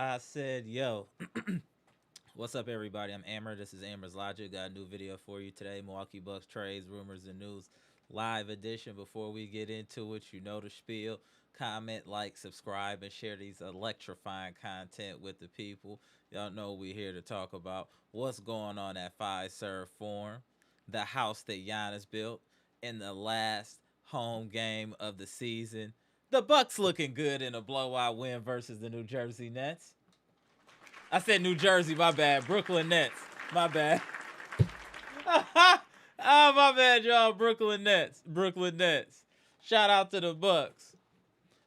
I said, yo, what's up, everybody? I'm Amber. This is Amber's Logic. Got a new video for you today. Milwaukee Bucks trades, rumors, and news. Live edition. Before we get into it, you know the spiel. Comment, like, subscribe, and share these electrifying content with the people. Y'all know we're here to talk about what's going on at Fiserv Forum, the house that Giannis built in the last home game of the season. The Bucks looking good in a blowout win versus the New Jersey Nets. I said New Jersey, my bad. Brooklyn Nets, my bad. Oh, my bad, y'all. Brooklyn Nets. Brooklyn Nets. Shout out to the Bucks.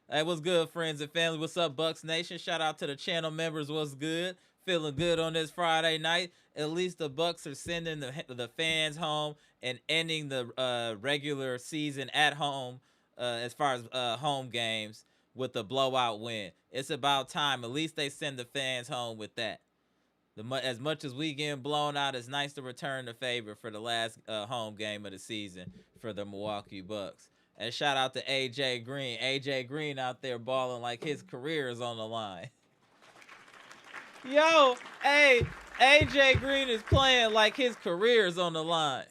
Hey, what's good, friends and family? What's up, Bucks Nation? Shout out to the channel members. What's good? Feeling good on this Friday night. At least the Bucks are sending the fans home and ending the regular season at home as far as home games with the blowout win. It's about time. At least they send the fans home with that. As much as we getting blown out, it's nice to return the favor for the last home game of the season for the Milwaukee Bucks. And shout out to AJ Green. AJ Green out there balling like his career is on the line. Yo, hey, AJ Green is playing like his career is on the line.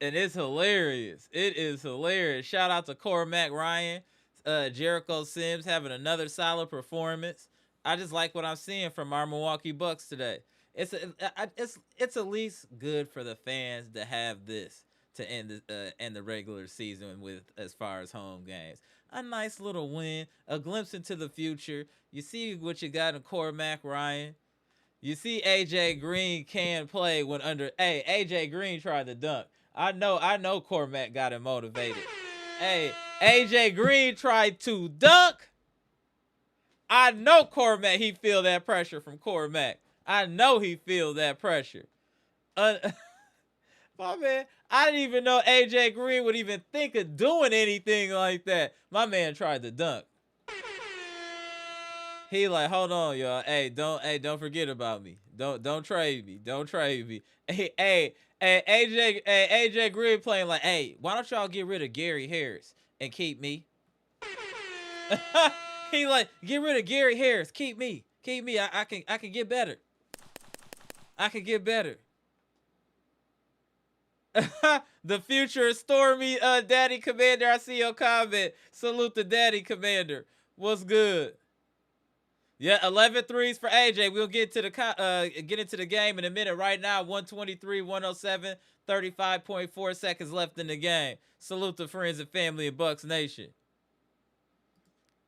And it's hilarious. It is hilarious. Shout out to Cormac Ryan, Jericho Sims having another solid performance. I just like what I'm seeing from our Milwaukee Bucks today. It's at least good for the fans to have this to end the regular season with as far as home games. A nice little win, a glimpse into the future. You see what you got in Cormac Ryan. You see AJ Green can play when under. Hey, AJ Green tried to dunk. I know Cormac got him motivated. Hey, AJ Green tried to dunk. I know Cormac, he feel that pressure from Cormac. I know he feel that pressure. My man, I didn't even know AJ Green would even think of doing anything like that. My man tried to dunk. He like, hold on, y'all. Hey, don't forget about me. Don't trade me. Don't trade me. Hey, AJ Green playing like, hey, why don't y'all get rid of Gary Harris and keep me? He like, get rid of Gary Harris, keep me. Keep me. I can get better. I can get better. The future is Stormy, Daddy Commander. I see your comment. Salute the Daddy Commander. What's good? Yeah, 11 threes for AJ. We'll get into the game in a minute. Right now, 123-107, 35.4 seconds left in the game. Salute the friends and family of Bucks Nation.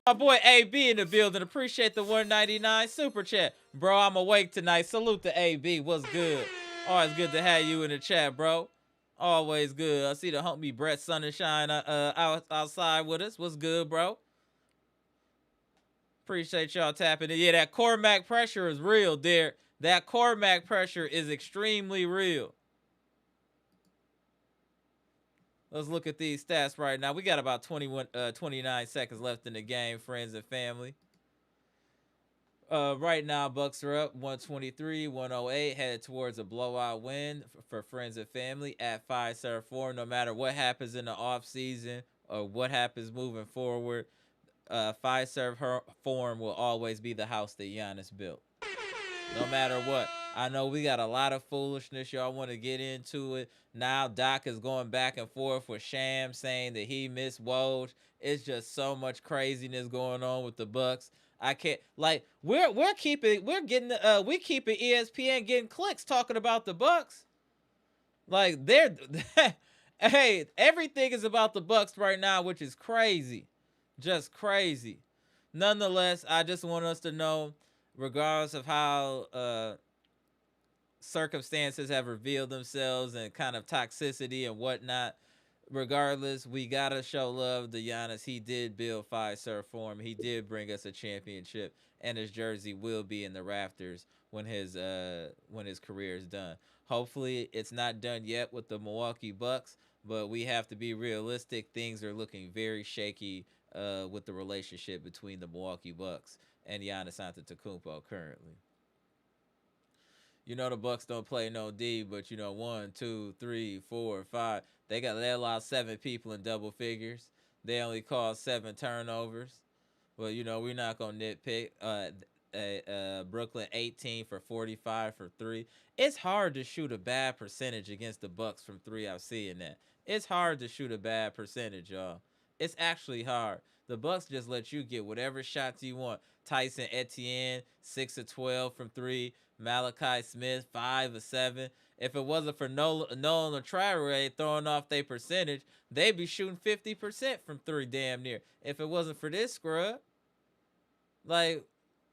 My boy AB in the building. Appreciate the 199 super chat. Bro, I'm awake tonight. Salute to AB. What's good? Always good to have you in the chat, bro. Always good. I see the homie Brett Sunshine outside with us. What's good, bro? Appreciate y'all tapping in. Yeah, that Cormac pressure is real, there. That Cormac pressure is extremely real. Let's look at these stats right now. We got about 29 seconds left in the game, friends and family. Right now, Bucks are up 123-108, headed towards a blowout win for friends and family at Fiserv Forum. No matter what happens in the offseason or what happens moving forward, Fiserv Forum will always be the house that Giannis built. No matter what. I know we got a lot of foolishness. Y'all want to get into it. Now Doc is going back and forth with Sham saying that he missed Woj. It's just so much craziness going on with the Bucks. I can't, like, we keeping ESPN getting clicks talking about the Bucks. Like, hey, everything is about the Bucks right now, which is crazy. Just crazy. Nonetheless, I just want us to know, regardless of how circumstances have revealed themselves and kind of toxicity and whatnot, regardless, we gotta show love to Giannis. He did build Fiserv Forum. He did bring us a championship, and his jersey will be in the rafters when his career is done. Hopefully, it's not done yet with the Milwaukee Bucks, but we have to be realistic. Things are looking very shaky with the relationship between the Milwaukee Bucks and Giannis Antetokounmpo currently. You know the Bucks don't play no D, but 1, 2, 3, 4, 5. They allowed 7 people in double figures. They only caused 7 turnovers. Well, we're not gonna nitpick. Brooklyn 18 for 45 for 3. It's hard to shoot a bad percentage against the Bucks from 3. I'm seeing that. It's hard to shoot a bad percentage, y'all. It's actually hard. The Bucks just let you get whatever shots you want. Tyson Etienne 6 of 12 from 3. Malachi Smith 5 of 7. If it wasn't for Nolan Traore throwing off their percentage, they'd be shooting 50% from 3 damn near. If it wasn't for this scrub, like,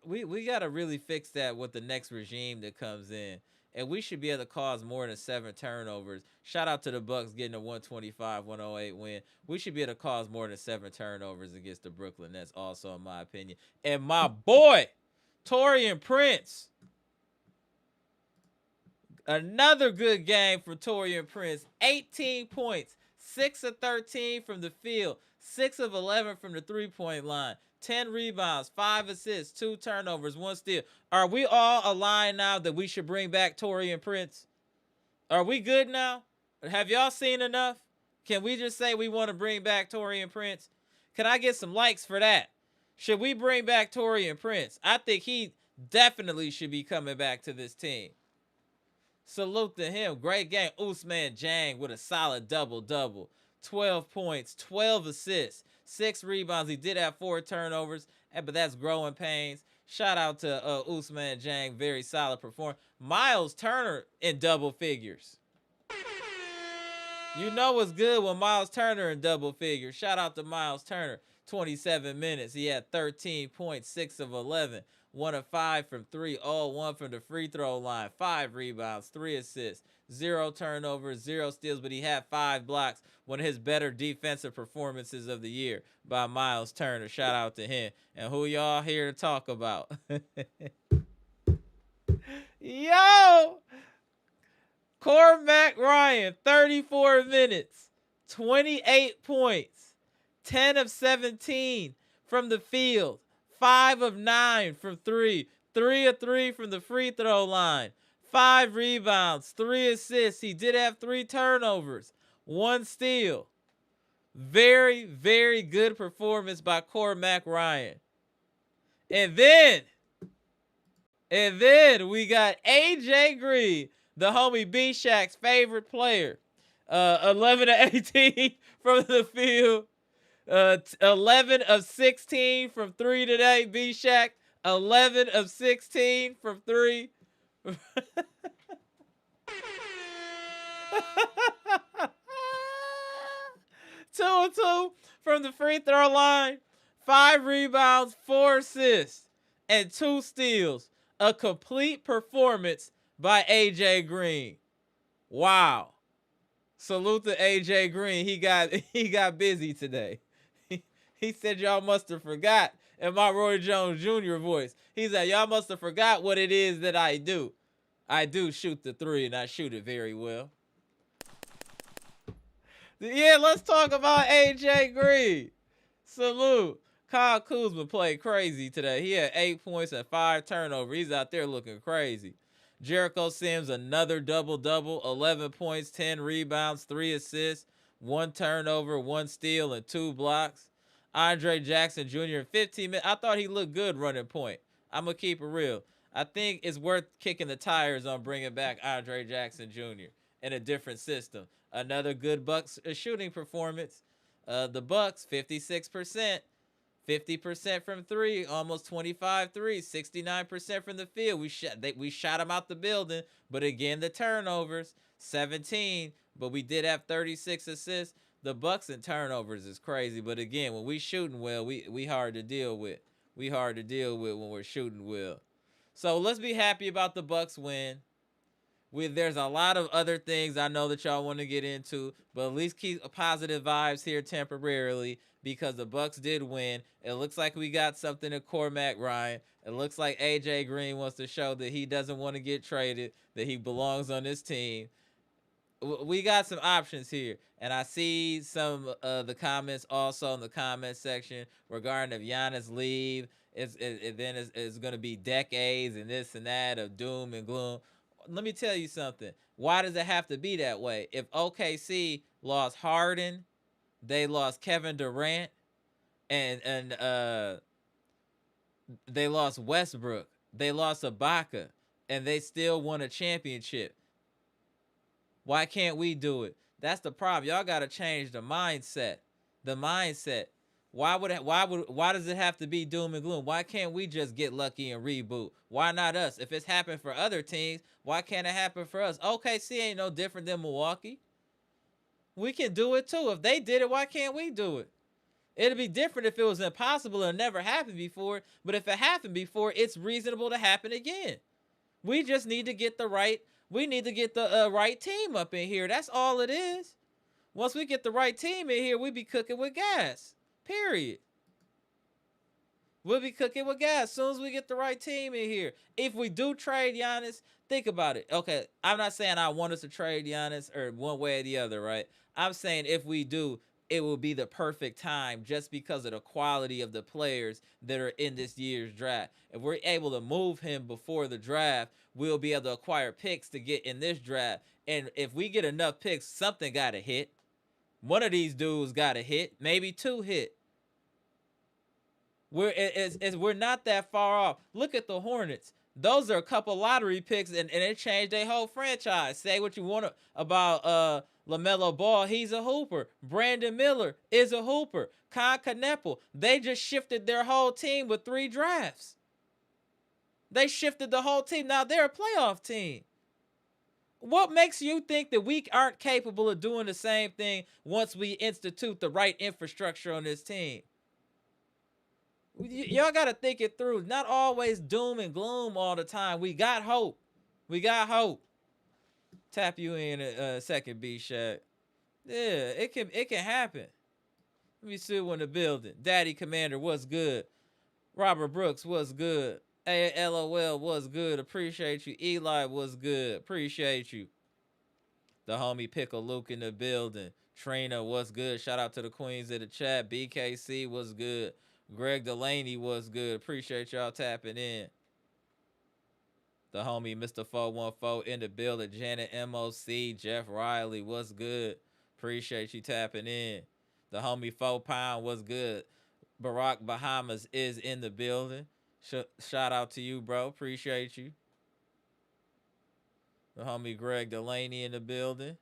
we got to really fix that with the next regime that comes in. And we should be able to cause more than 7 turnovers. Shout out to the Bucks getting a 125-108 win. We should be able to cause more than 7 turnovers against the Brooklyn Nets, also in my opinion. And my boy, Taurean Prince. Another good game for Taurean Prince. 18 points, 6 of 13 from the field, 6 of 11 from the three-point line, 10 rebounds, 5 assists, 2 turnovers, 1 steal. Are we all aligned now that we should bring back Taurean Prince? Are we good now? Have y'all seen enough? Can we just say we want to bring back Taurean Prince? Can I get some likes for that? Should we bring back Taurean Prince? I think he definitely should be coming back to this team. Salute to him. Great game. Usman Jang with a solid double-double. 12 points, 12 assists, 6 rebounds. He did have 4 turnovers, but that's growing pains. Shout out to Usman Jang. Very solid performance. Miles Turner in double figures. You know what's good when Miles Turner in double figures. Shout out to Miles Turner. 27 minutes. He had 13 points, 6 of 11. 1 of 5 from 3, all 1 from the free throw line. 5 rebounds, 3 assists, 0 turnovers, 0 steals, but he had 5 blocks. One of his better defensive performances of the year by Miles Turner. Shout out to him. And who y'all here to talk about? Yo! Cormac Ryan, 34 minutes, 28 points, 10 of 17 from the field, 5 of 9 from 3, 3 of 3 from the free throw line, 5 rebounds, 3 assists. He did have 3 turnovers, 1 steal. Very, very good performance by Cormac Ryan. And then we got AJ Green, the homie B-Shack's favorite player. 11 of 18 from the field. 11 of 16 from 3 today. B-Shack, 11 of 16 from 3. 2 of 2 from the free throw line. 5 rebounds, 4 assists, and 2 steals. A complete performance by AJ Green. Wow. Salute to AJ Green. He got busy today. He said y'all must have forgot in my Roy Jones Jr. voice. He said y'all must have forgot what it is that I do. I do shoot the 3 and I shoot it very well. Yeah, let's talk about AJ Green. Salute. Kyle Kuzma played crazy today. He had 8 points and 5 turnovers. He's out there looking crazy. Jericho Sims, another double-double, 11 points, 10 rebounds, 3 assists, 1 turnover, 1 steal, and 2 blocks. Andre Jackson Jr., 15 minutes. I thought he looked good running point. I'm going to keep it real. I think it's worth kicking the tires on bringing back Andre Jackson Jr. in a different system. Another good Bucks shooting performance. The Bucks, 56%. 50% from 3, almost 25 threes, 69% from the field. We shot them out the building, but again, the turnovers, 17, but we did have 36 assists. The Bucks in turnovers is crazy, but again, when we shooting well, we hard to deal with. We hard to deal with when we're shooting well. So let's be happy about the Bucks win. There's a lot of other things I know that y'all want to get into, but at least keep positive vibes here temporarily because the Bucks did win. It looks like we got something to Cormac Ryan. It looks like AJ Green wants to show that he doesn't want to get traded, that he belongs on this team. We got some options here, and I see some of the comments also in the comment section regarding if Giannis leave, then it's going to be decades and this and that of doom and gloom. Let me tell you something. Why does it have to be that way? If OKC lost Harden, they lost Kevin Durant, and they lost Westbrook, they lost Ibaka, and they still won a championship. Why can't we do it? That's the problem. Y'all got to change the mindset. The mindset. Why does it have to be doom and gloom? Why can't we just get lucky and reboot? Why not us? If it's happened for other teams, why can't it happen for us? OKC ain't no different than Milwaukee. We can do it too. If they did it, why can't we do it? It'd be different if it was impossible and never happened before. But if it happened before, it's reasonable to happen again. We just need to get the right. We need to get the right team up in here. That's all it is. Once we get the right team in here, we be cooking with gas. Period. We'll be cooking with gas as soon as we get the right team in here. If we do trade Giannis, think about it. Okay, I'm not saying I want us to trade Giannis or one way or the other, right? I'm saying if we do, it will be the perfect time just because of the quality of the players that are in this year's draft. If we're able to move him before the draft, we'll be able to acquire picks to get in this draft. And if we get enough picks, something got to hit. One of these dudes got to hit, maybe 2 hit. We're not that far off. Look at the Hornets. Those are a couple lottery picks, and it changed their whole franchise. Say what you want about LaMelo Ball, he's a hooper. Brandon Miller is a hooper. Con Kneppel, they just shifted their whole team with 3 drafts. They shifted the whole team. Now they're a playoff team. What makes you think that we aren't capable of doing the same thing once we institute the right infrastructure on this team? Y'all got to think it through. Not always doom and gloom all the time. We got hope. We got hope. Tap you in a second, B-Shaq. Yeah, it can happen. Let me see who in the building. Daddy Commander, what's good? Robert Brooks, what's good? LOL, what's good? Appreciate you. Eli, what's good? Appreciate you. The homie Pickle Luke in the building. Trina, what's good? Shout out to the queens of the chat. BKC, what's good? Greg Delaney, what's good? Appreciate y'all tapping in. The homie Mr. 414 in the building. Janet MOC, Jeff Riley, what's good? Appreciate you tapping in. The homie 4 Pound, what's good? Barack Bahamas is in the building. Shout out to you, bro. Appreciate you. The homie Greg Delaney in the building.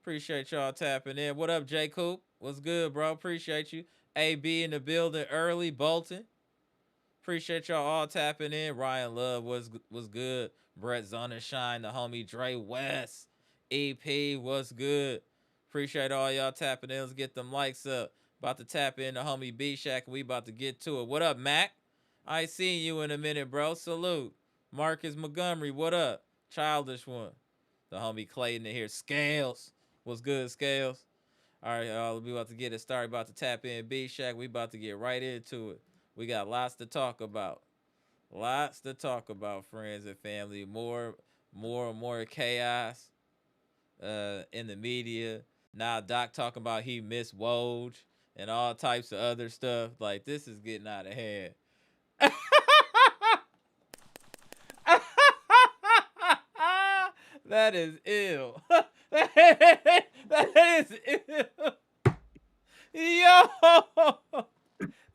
Appreciate y'all tapping in. What up, J. Coop? What's good, bro? Appreciate you. AB in the building early. Bolton. Appreciate y'all all tapping in. Ryan Love was good. Brett Zonenshine, the homie Dre West. EP was good. Appreciate all y'all tapping in. Let's get them likes up. About to tap in the homie B-Shack. We about to get to it. What up, Mac? I ain't seen you in a minute, bro. Salute. Marcus Montgomery, what up? Childish one. The homie Clayton in here. Scales. What's good, Scales? All right, y'all. We about to get it started. About to tap in B-Shack. We about to get right into it. We got lots to talk about. Lots to talk about, friends and family. More chaos in the media. Now Doc talking about he missed Woj and all types of other stuff. Like, this is getting out of hand. That is ill. That is ill. Yo,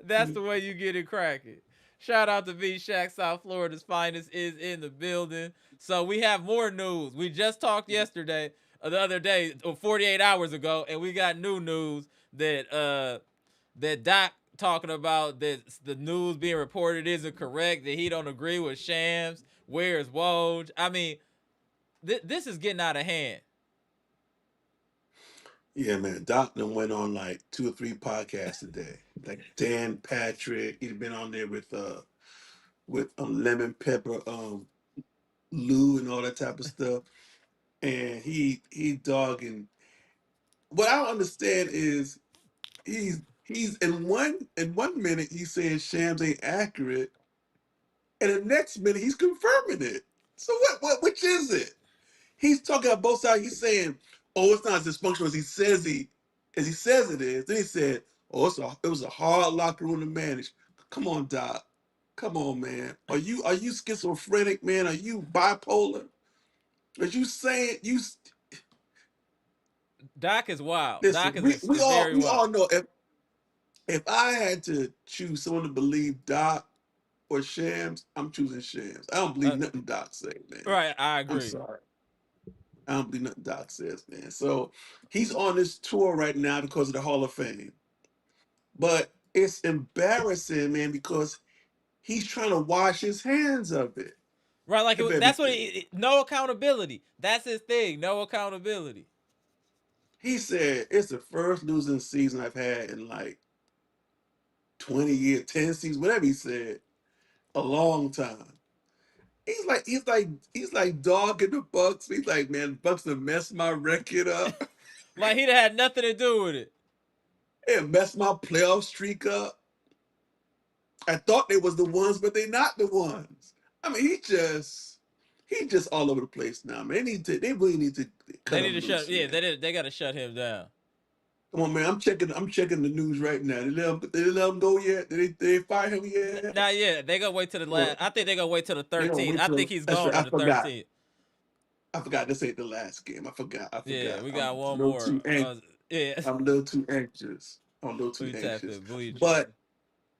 that's the way you get it cracking. Shout out to V-Shack, South Florida's finest is in the building. So we have more news. We just talked yesterday, the other day, or 48 hours ago, and we got new news that that Doc talking about that the news being reported isn't correct, that he don't agree with Shams. Where's Woj? I mean, this is getting out of hand. Yeah, man. Doc done went on like 2 or 3 podcasts a day. Like Dan Patrick, he'd been on there with Lemon Pepper, Lou and all that type of stuff. And he dogging. What I don't understand is he's in one minute he's saying Shams ain't accurate, and the next minute he's confirming it. So which is it? He's talking about both sides. He's saying, "Oh, it's not as dysfunctional as he says it is." Then he said, "Oh, it was a hard locker room to manage." Come on, Doc. Come on, man. Are you schizophrenic, man? Are you bipolar? Are you saying you? Doc is wild. Listen, Doc is we all very we wild. all know if I had to choose someone to believe Doc or Shams, I'm choosing Shams. I don't believe nothing Doc say, man. Right, I I'm agree. sorry. I don't believe nothing Doc says, man. So he's on this tour right now because of the Hall of Fame. But it's embarrassing, man, because he's trying to wash his hands Right, like of that's what everything. no accountability. That's his thing. No accountability. He said it's the first losing season I've had in like 20 years, 10 seasons, whatever he said, a long time. He's like dogging the Bucks. He's like, man, the Bucks have messed my record up. Like he'd had nothing to do with it. It messed my playoff streak up. I thought they was the ones, but they not the ones. I mean, he just all over the place now, man. They really need to They cut need to him shut. loose, Yeah, man. they got to shut him down. Come on, man. I'm checking the news right now. They let him go yet? Did they fire him yet? Not yet. They gonna wait till the Well, last. I think they gonna wait till the they gonna 13th. wait I think till he's that's right. gone I on the forgot. 13th. I forgot this ain't the last game. I forgot. I Yeah, forgot. we I'm got a one little more. too anxious. Yeah, I'm a little too anxious. I'm a little too we tap anxious. in bleachers. But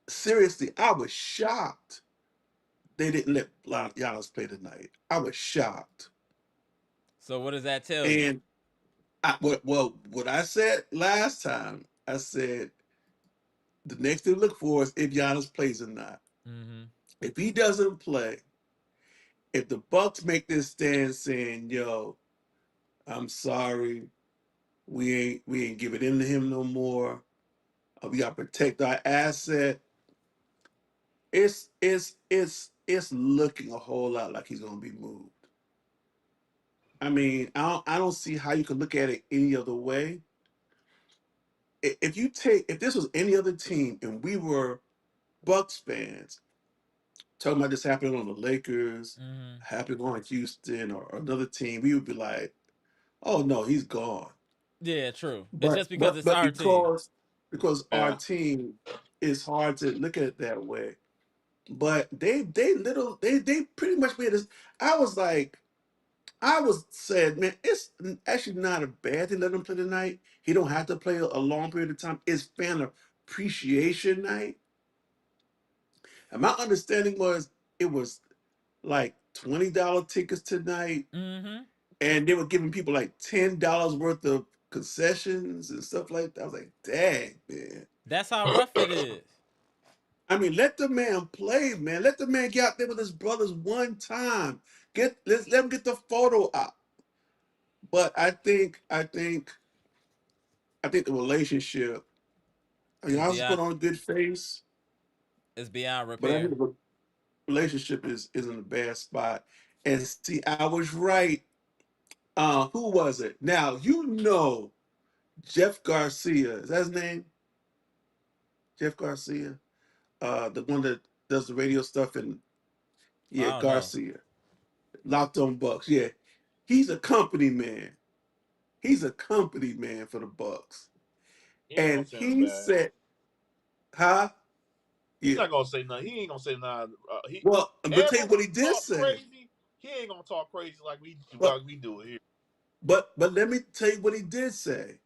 seriously, I was shocked they didn't let Giannis play tonight. I was shocked. So what does that tell you? And what I said last time, I said the next thing to look for is if Giannis plays or not. Mm-hmm. If he doesn't play, if the Bucks make this stand saying, "Yo, I'm sorry, we ain't giving in to him no more. We got to protect our asset," it's looking a whole lot like he's gonna be moved. I mean, I don't see how you could look at it any other way. If this was any other team and we were Bucks fans talking about this happening on the Lakers, Mm-hmm. happening on Houston or another team, we would be like, "Oh no, he's gone." Yeah, true. It's But just because but it's but our team. because our Yeah. team is hard to look at it that way. But they pretty much made this. I was like, I was said, man, it's actually not a bad thing to let him play tonight. He don't have to play a long period of time. It's fan appreciation night. And my understanding was it was like $20 tickets tonight, Mm-hmm. and they were giving people like $10 worth of concessions and stuff like that. I was like, dang, man. That's how rough it is. I mean, let the man play, man. Let the man get out there with his brothers one time. Let him get the photo out. But I think the relationship. I mean, It's I was put beyond on a good face, it's beyond but I repair. think the relationship is in a bad spot. And see, I was right. Who was it? Now Jeff Garcia. Is that his name? Jeff Garcia. The one that does the radio stuff and yeah, I don't know. Garcia. Locked on Bucks. Yeah. He's a company man. He's a company man for the Bucks. He ain't gonna And say nothing he bad. said, huh? He's Yeah. not gonna say nothing. He ain't gonna say nothing. He Well, I'm gonna tell you everyone what wants he to did talk say. crazy. He ain't gonna talk crazy But like we do it here. but let me tell you what he did say.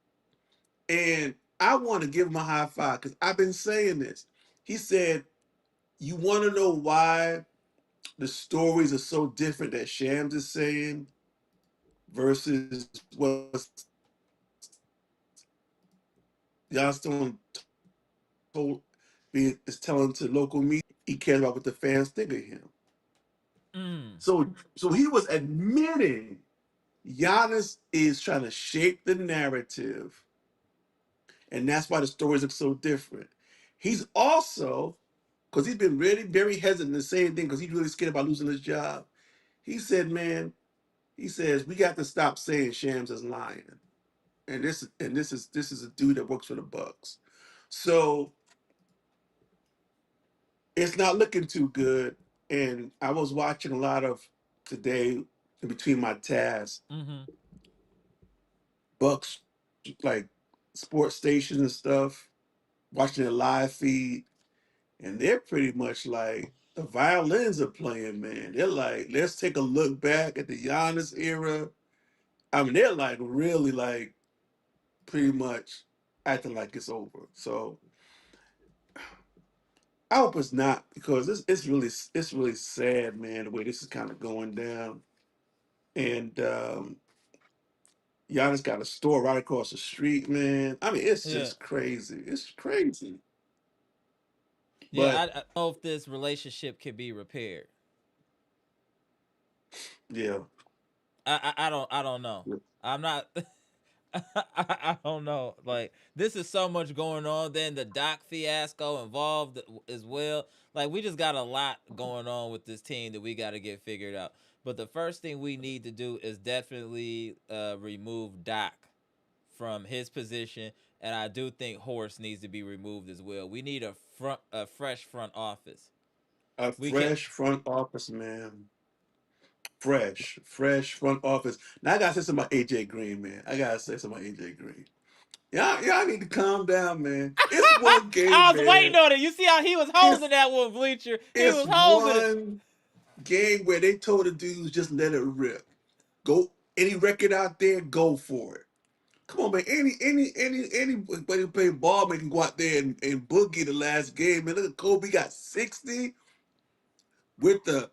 And I want to give him a high five because I've been saying this. He said, "You want to know why the stories are so different that Shams is saying versus what Youngstown told is telling to local media? He cares about what the fans think of him." Mm. So he was admitting Giannis is trying to shape the narrative, and that's why the stories look so different. He's also, because he's been really very hesitant to say anything because he's really scared about losing his job. He said, "Man, he says we got to stop saying Shams is lying." And this is a dude that works for the Bucks. So it's not looking too good. And I was watching a lot of today in between my tasks, Mm-hmm. Bucks like sports stations and stuff, watching their live feed, and they're pretty much like the violins are playing, man. They're like, let's take a look back at the Giannis era. I mean, they're like really like pretty much acting like it's over. So I hope it's not because it's really sad, man, the way this is kind of going down. And Giannis got a store right across the street, man. I mean, it's Yeah. just crazy. It's crazy. Yeah, But I don't know if this relationship can be repaired. yeah, I don't know. I'm not I don't know. Like this is so much going on. Then the Doc fiasco involved as well. Like we just got a lot going on with this team that we got to get figured out. But the first thing we need to do is definitely remove Doc from his position, and I do think Horst needs to be removed as well. We need a fresh front office. a We can fresh front office, man. Fresh front office. Now I gotta say something about AJ Green, man. I gotta say something about AJ Green. Y'all need to calm down, man. It's one game, I was waiting man. on it. You see how he was It's holding that one bleacher? He it's was holding it. one game where they told the dudes just let it rip. Go any record out there, go for it. Come on, man. Anybody who play ball man can go out there and boogie the last game. Man, look at Kobe got 60. with the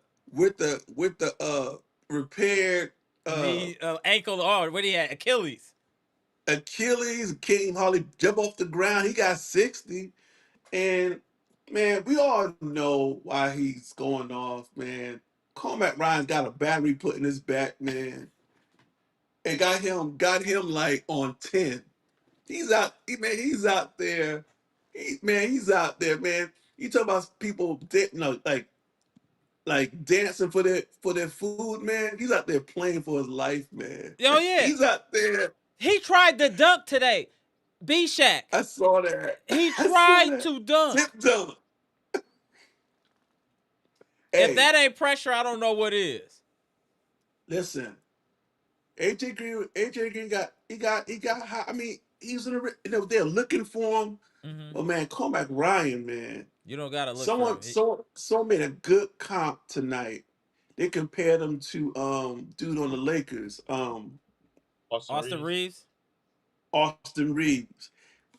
repaired uh Knee, ankle, or what he had, Achilles. Achilles, can't even hardly jump off the ground. He got 60. And man, we all know why he's going off, man. Cormac Ryan got a battery put in his back, man. And got him like on 10. He's out there. He's out there, man. You talk about people like dancing for their food, man. He's out there playing for his life, man. Oh yeah, He's out there. he tried to dunk today. B Shack. I saw that. He I saw tried that. to dunk. Tip dunk. If Hey, that ain't pressure, I don't know what is. listen. AJ Green got high. I mean, he's in the they're looking for him. Mm-hmm. But man, Cormac Ryan, man. You don't gotta look for Someone him. someone made a good comp tonight. They compared him to dude on the Lakers, Austin Austin Reeves. Reeves. Austin Reeves.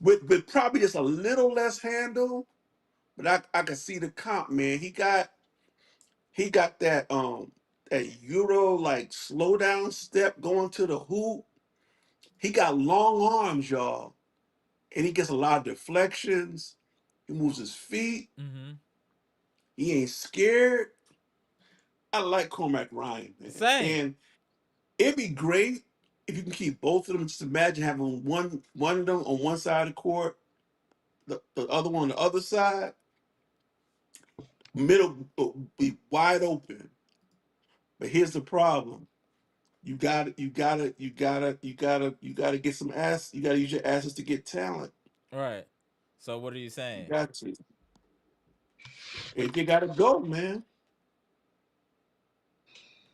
With probably just a little less handle, but I can see the comp, man. He got that Euro like slow down step going to the hoop. He got long arms, y'all. And he gets a lot of deflections. He moves his feet. Mm-hmm. He ain't scared. I like Cormac Ryan, man. Same. And it'd be great if you can keep both of them. Just imagine having one of them on one side of the court, the other one on the other side. Middle be wide open. But here's the problem. You gotta get some ass. You gotta use your asses to get talent. Right. So what are you You saying? got to. And you gotta go, man.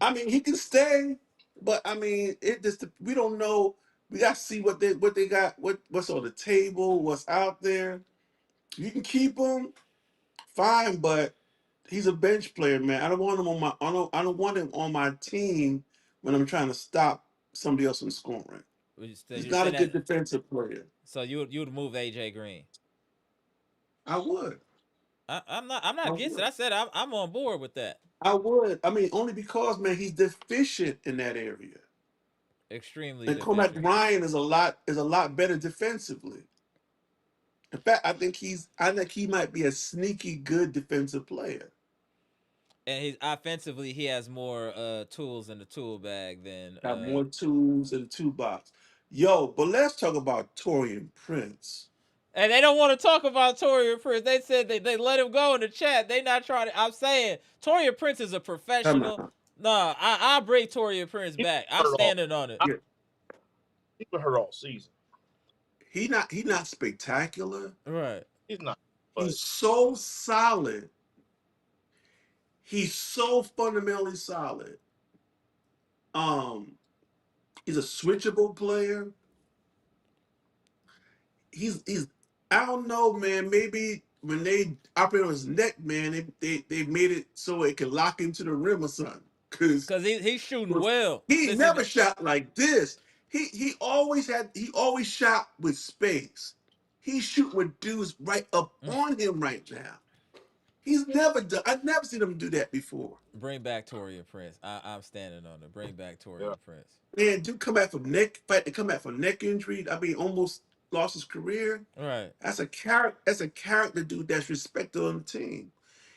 I mean, he can stay, but I mean, it just we don't know. We got to see what they got, what's on the table, what's out there. You can keep him, fine, but he's a bench player, man. I don't want him on my I don't want him on my team when I'm trying to stop somebody else from scoring. He's You're not a saying good that. defensive player. So you would move AJ Green. I would. I'm not I against it. would. I said I'm on board with that. I would. I mean, only because man, he's deficient in that area. Extremely And Cormac deficient. Ryan is a lot better defensively. In fact, I think he might be a sneaky good defensive player. And he's offensively, he has more tools in the tool bag than Got more tools in the toolbox. Yo, but let's talk about Taurean Prince. and they don't want to talk about Taurean Prince. They said they let him go in the chat. They not trying to. I'm saying Taurean Prince is a Come professional. on. Nah, I'll bring Taurean Prince He's back. I'm hurt all. standing on it. I, Yeah, he's been hurt all season. he not spectacular. Right. He's not. But He's so solid. He's so fundamentally solid. Um, he's a switchable player. He's I don't know, man. Maybe when they operate on his neck, man, they made it so it can lock into the rim or something. Cause Cause he's shooting was well he since he. never shot like this. He always shot with space. He's shooting with dudes right up on him right now. He's never done. I've never seen him do that before. Bring back Taurean Prince. I'm standing on it. Bring back yeah, Taurean Prince. Man, dude come back from neck injury. I mean, almost lost his career. Right. That's a character dude that's respected on the team.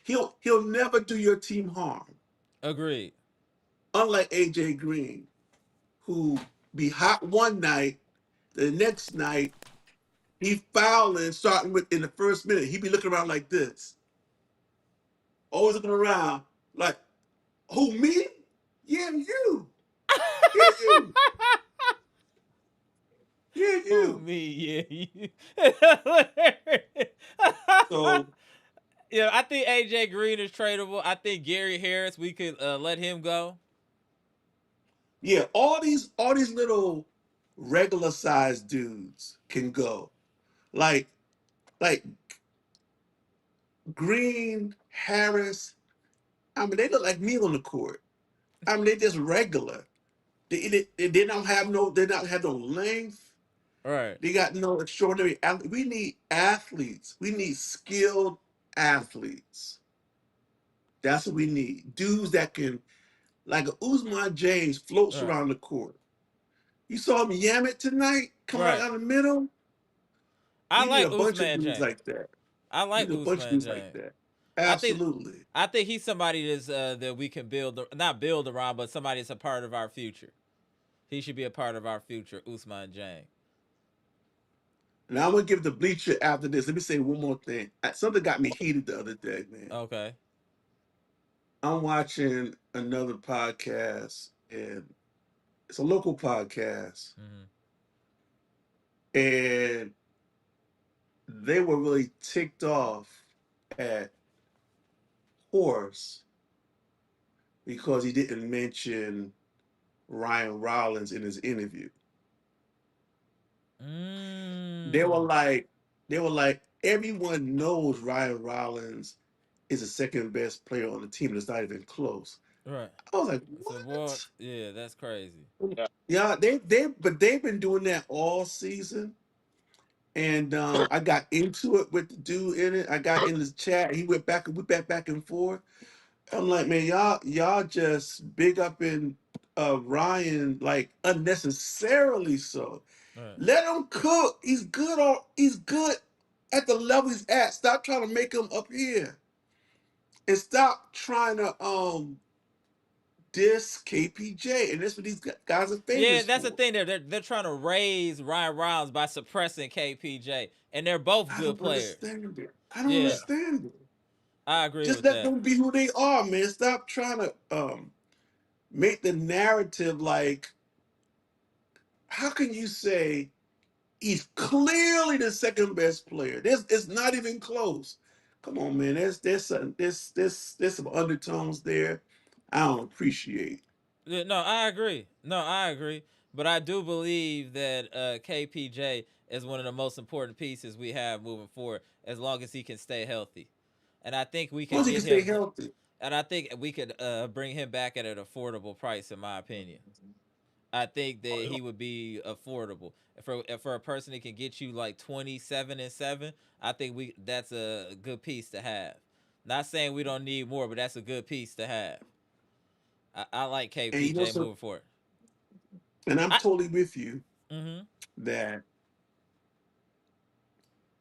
He'll never do your team harm. Agreed. Unlike AJ Green, who be hot one night, the next night he fouling starting with in the first minute. He be looking around like this, always looking around like, who me? Yeah, you. Yeah, you. Yeah, Who you. me? Yeah. So Yeah, I think AJ Green is tradable. I think Gary Harris, we could let him go. yeah, all these little regular sized dudes can go. Like like Green, Harris. I mean, they look like me on the court. I mean, they just regular. They don't have no. They don't have no length. All right. They got no extraordinary. We need athletes. We need skilled athletes That's what we need. Dudes that can, like Usman James, floats Right. around the court. You saw him yam it tonight, come right Right. down the middle. I We need like a bunch of Usman dudes James. like that. I We like need a bunch of Usman dudes like James. that. I think Absolutely. I think he's somebody that's that we can build not build around, but somebody that's a part of our future. He should be a part of our future, Usman James. Now I'm gonna give the bleacher after this. Let me say one more thing. Something got me heated the other day, man. Okay. I'm watching another podcast, and it's a local podcast, Mm-hmm. and they were really ticked off at Horst because he didn't mention Ryan Rollins in his interview. They were Mm. like, they were like, everyone knows Ryan Rollins is the second best player on the team, and it's not even close. Right. I was like, So what? what? Yeah, that's crazy. Yeah. Yeah, but they've been doing that all season. And I got into it with the dude in it. I got in the chat. He went back and we went back and forth. I'm like, man, y'all just big up in Ryan like unnecessarily so. Right. Let him cook. He's good at the level he's at. Stop trying to make him up here. And stop trying to diss KPJ. And that's what these guys are Yeah, famous that's the for. thing. They're trying to raise Ryan Rollins by suppressing KPJ, and they're both I good don't players. understand it. I don't Yeah, Yeah. understand it. I agree Just with let that. them be who they are, man. Stop trying to make the narrative like, how can you say he's clearly the second best player? It's not even close. Come on, man. There's some undertones there. I don't appreciate. Yeah, no, I agree. No, I agree. But I do believe that KPJ is one of the most important pieces we have moving forward, as long as he can stay healthy. And I think we could Once he get can stay him, healthy. and I think we could bring him back at an affordable price, in my opinion. I think that Oh, he would be affordable for a person that can get you like 27-7. I think we that's a good piece to have. Not saying we don't need more, but that's a good piece to have. I like And you know KPJ so moving forward. and I'm I totally with you mm-hmm. that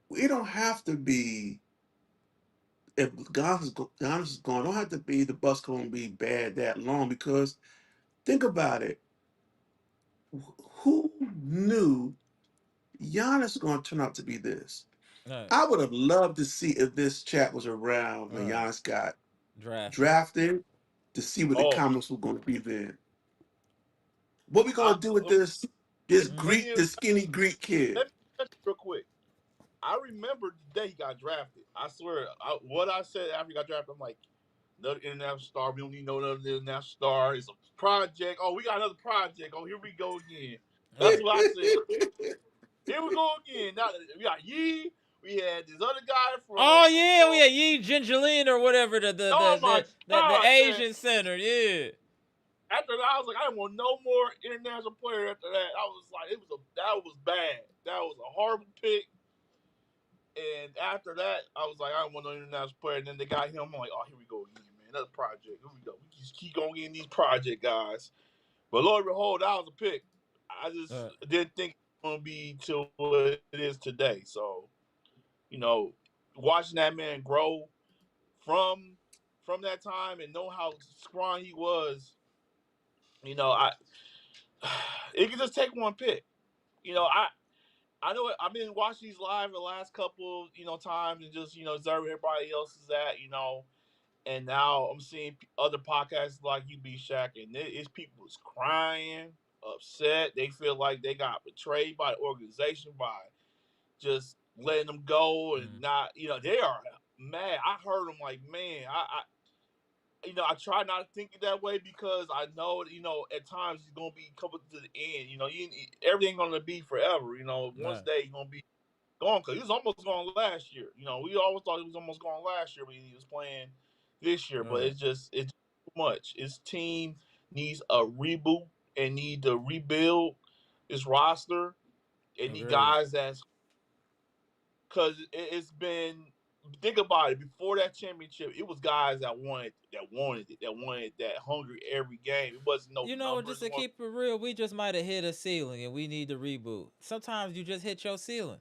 we don't have to be if Giannis is gone, don't have to be the Bucks gonna be bad that long because think about it. Who knew Giannis was going to turn out to be this? All right, I would have loved to see if this chat was around all when right. Giannis got Drafted. drafted to see what the oh, comments were going to be then. What we I, going to do with this Mm-hmm. when Greek, you this skinny Greek kid? let me touch real quick. I remember the day he got drafted. I swear, what I said after he got drafted, I'm like, another international star. We don't need no other international star. It's a project. Oh, we got another project. Oh, here we go again. All That's right. what I said. Here we go again. Now we got Yee. We had this other guy Oh from yeah, we had Yi Jinjalin or whatever oh my the God, man. Asian center. Yeah. After that, I was like, I didn't want no more international player. After that, I was like, that was bad. That was a horrible pick. And after that, I was like, I don't want no international player. And then they got him. I'm like, oh, here we go again, man. Another project. Here we go. We just keep going getting these project guys. But Lord behold, that was a pick. I All just right. didn't think it was going to be to what it is today. So, you know, watching that man grow from that time and know how strong he was, you know, it can just take one pick. You know, I know I've been watching these live the last couple, times and just, observing everybody else is at, and now I'm seeing other podcasts like UB Shack and it's people is crying, upset. They feel like they got betrayed by the organization by just letting them go and Mm-hmm. not, they are mad. I heard them like, man, I try not to think it that way because I know, at times it's gonna be coming to the end. Everything gonna be forever. All One right. day he's gonna be gone because he was almost gone last year. We always thought he was almost gone last year when he was playing this year, All but right. it's too much. His team needs a reboot and need to rebuild his roster and need Agreed. guys that's because it's been think about it. Before that championship, it was guys that wanted that hungry every game. It wasn't no You know, just numbers. to It wasn't, keep it real, we just might have hit a ceiling and we need to reboot. Sometimes you just hit your ceiling,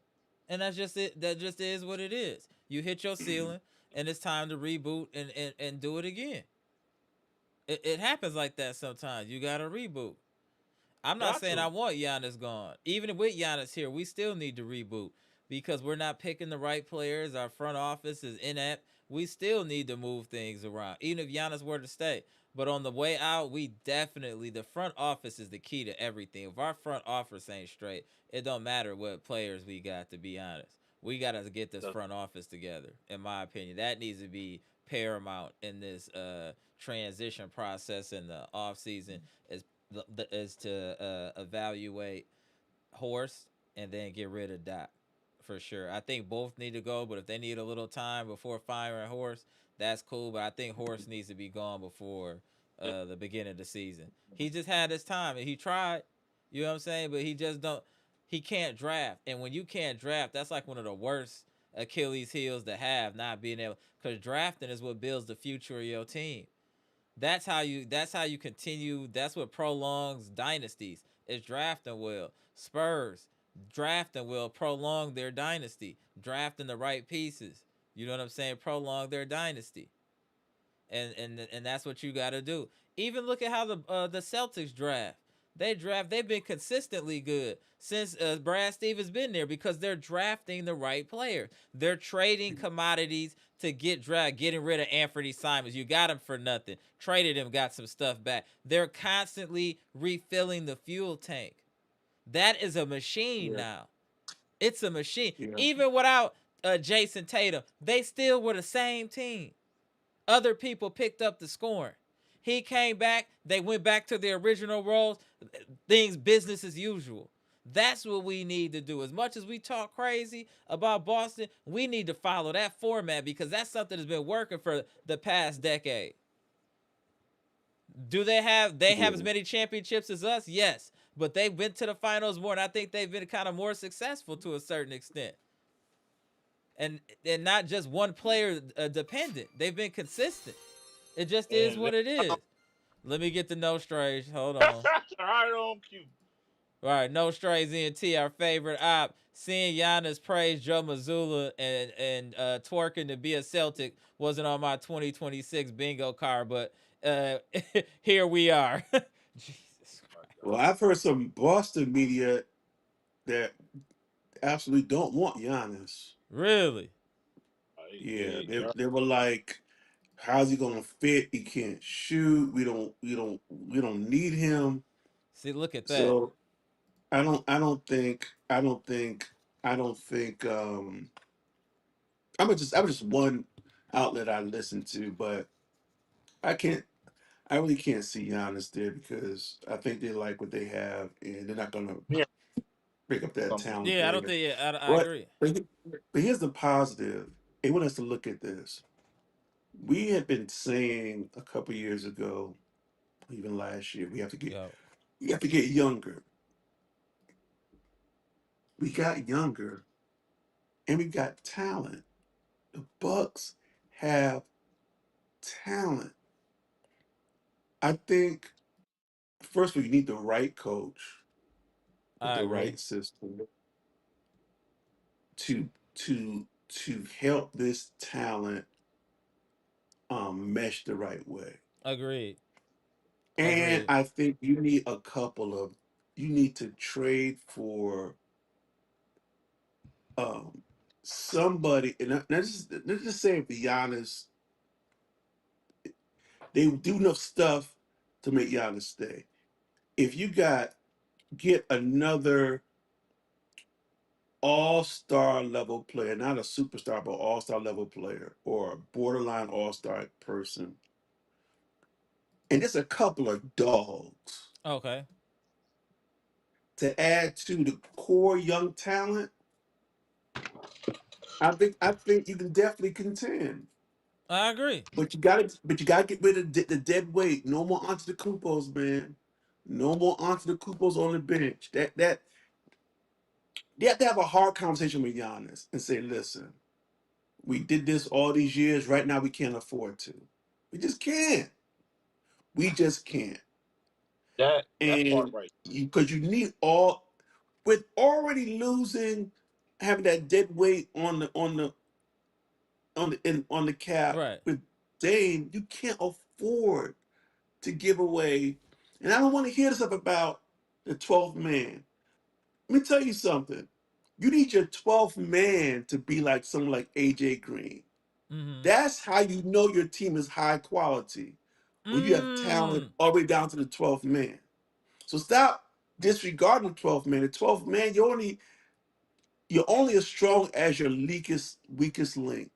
and that's just it. That just is what it is. You hit your ceiling, and it's time to reboot and do it again. It happens like that sometimes. You got to reboot. I'm not got saying I to. want Giannis gone. Even with Giannis here, we still need to reboot because we're not picking the right players. Our front office is inept. We still need to move things around, even if Giannis were to stay. But on the way out, we definitely the front office is the key to everything. If our front office ain't straight, it don't matter what players we got. To be honest, we got to get this front office together. In my opinion, that needs to be paramount in this transition process in the off season. Is to evaluate Horst and then get rid of Doc for sure. I think both need to go, but if they need a little time before firing Horst, that's cool. But I think Horst needs to be gone before the beginning of the season. He just had his time and he tried. You know what I'm saying? But he just don't. He can't draft, and when you can't draft, that's like one of the worst Achilles heels to have. Not being able, because drafting is what builds the future of your team. That's how you continue. That's what prolongs dynasties. Is drafting well. Spurs drafting will prolong their dynasty. Drafting the right pieces. You know what I'm saying? Prolong their dynasty. And that's what you got to do. Even look at how the Celtics draft. They've been consistently good since Brad Stevens been there because they're drafting the right player. They're trading commodities to getting rid of Anthony Simons. You got him for nothing. Traded him, got some stuff back. They're constantly refilling the fuel tank. That is a machine Yeah, now. It's a machine. yeah. Even without Jason Tatum, they still were the same team. Other people picked up the scoring. He came back. They went back to their original roles. Things business as usual. That's what we need to do. As much as we talk crazy about Boston, we need to follow that format because that's something that's been working for the past decade. Do they have as Yeah. many championships as us? Yes. But they've been to the finals more, and I think they've been kind of more successful to a certain extent. And not just one player dependent. They've been consistent. It just is And what it is. Let me get the no strays. Hold right on. on cue. All right, no strays ENT, our favorite op. Seeing Giannis praise Joe Mazzulla and twerking to be a Celtic wasn't on my 2026 bingo card, but uh, here we are. Jesus Oh my Christ. Well, God. I've heard some Boston media that absolutely don't want Giannis. Really? Yeah, They they were like, "How's he gonna fit? He can't shoot. We don't need him." See, look at that. So I don't think. I'm just one outlet I listen to, but I can't. I really can't see Giannis there because I think they like what they have, and they're not gonna yeah, pick up that something. talent Yeah, I don't there. think. Yeah, I But agree. but here's the positive. They want us to look at this. We had been saying a couple years ago, even last year, Yo, we have to get younger. We got younger, and we got talent. The Bucks have talent. I think first of all, you need the right coach with I the agree. right system to help this talent mesh the right way. Agreed. And Agreed. I think you need to trade for um somebody, and let's just say, to be honest, they do enough stuff to make Giannis stay. If you get another all-star level player, not a superstar, but all-star level player or a borderline all-star person, and just a couple of dogs Okay, to add to the core young talent, I think you can definitely contend. I agree. But you gotta get rid of the dead weight. No more Antetokounmpos, man. No more Antetokounmpos on the bench. That they have to have a hard conversation with Giannis and say, listen, We did this all these years. Right now, we can't afford to. We just can't. We just can't. That part And right. because you need all with already losing, having that dead weight on the cap Right. with Dame, you can't afford to give away. And I don't want to hear this stuff about the 12th man. Let me tell you something. You need your 12th man to be like someone like AJ Green. Mm-hmm. That's how you know your team is high quality when you have talent Mm. all the way down to the 12th man. So stop disregarding the 12th man. The 12th man, you're only as strong as your weakest link.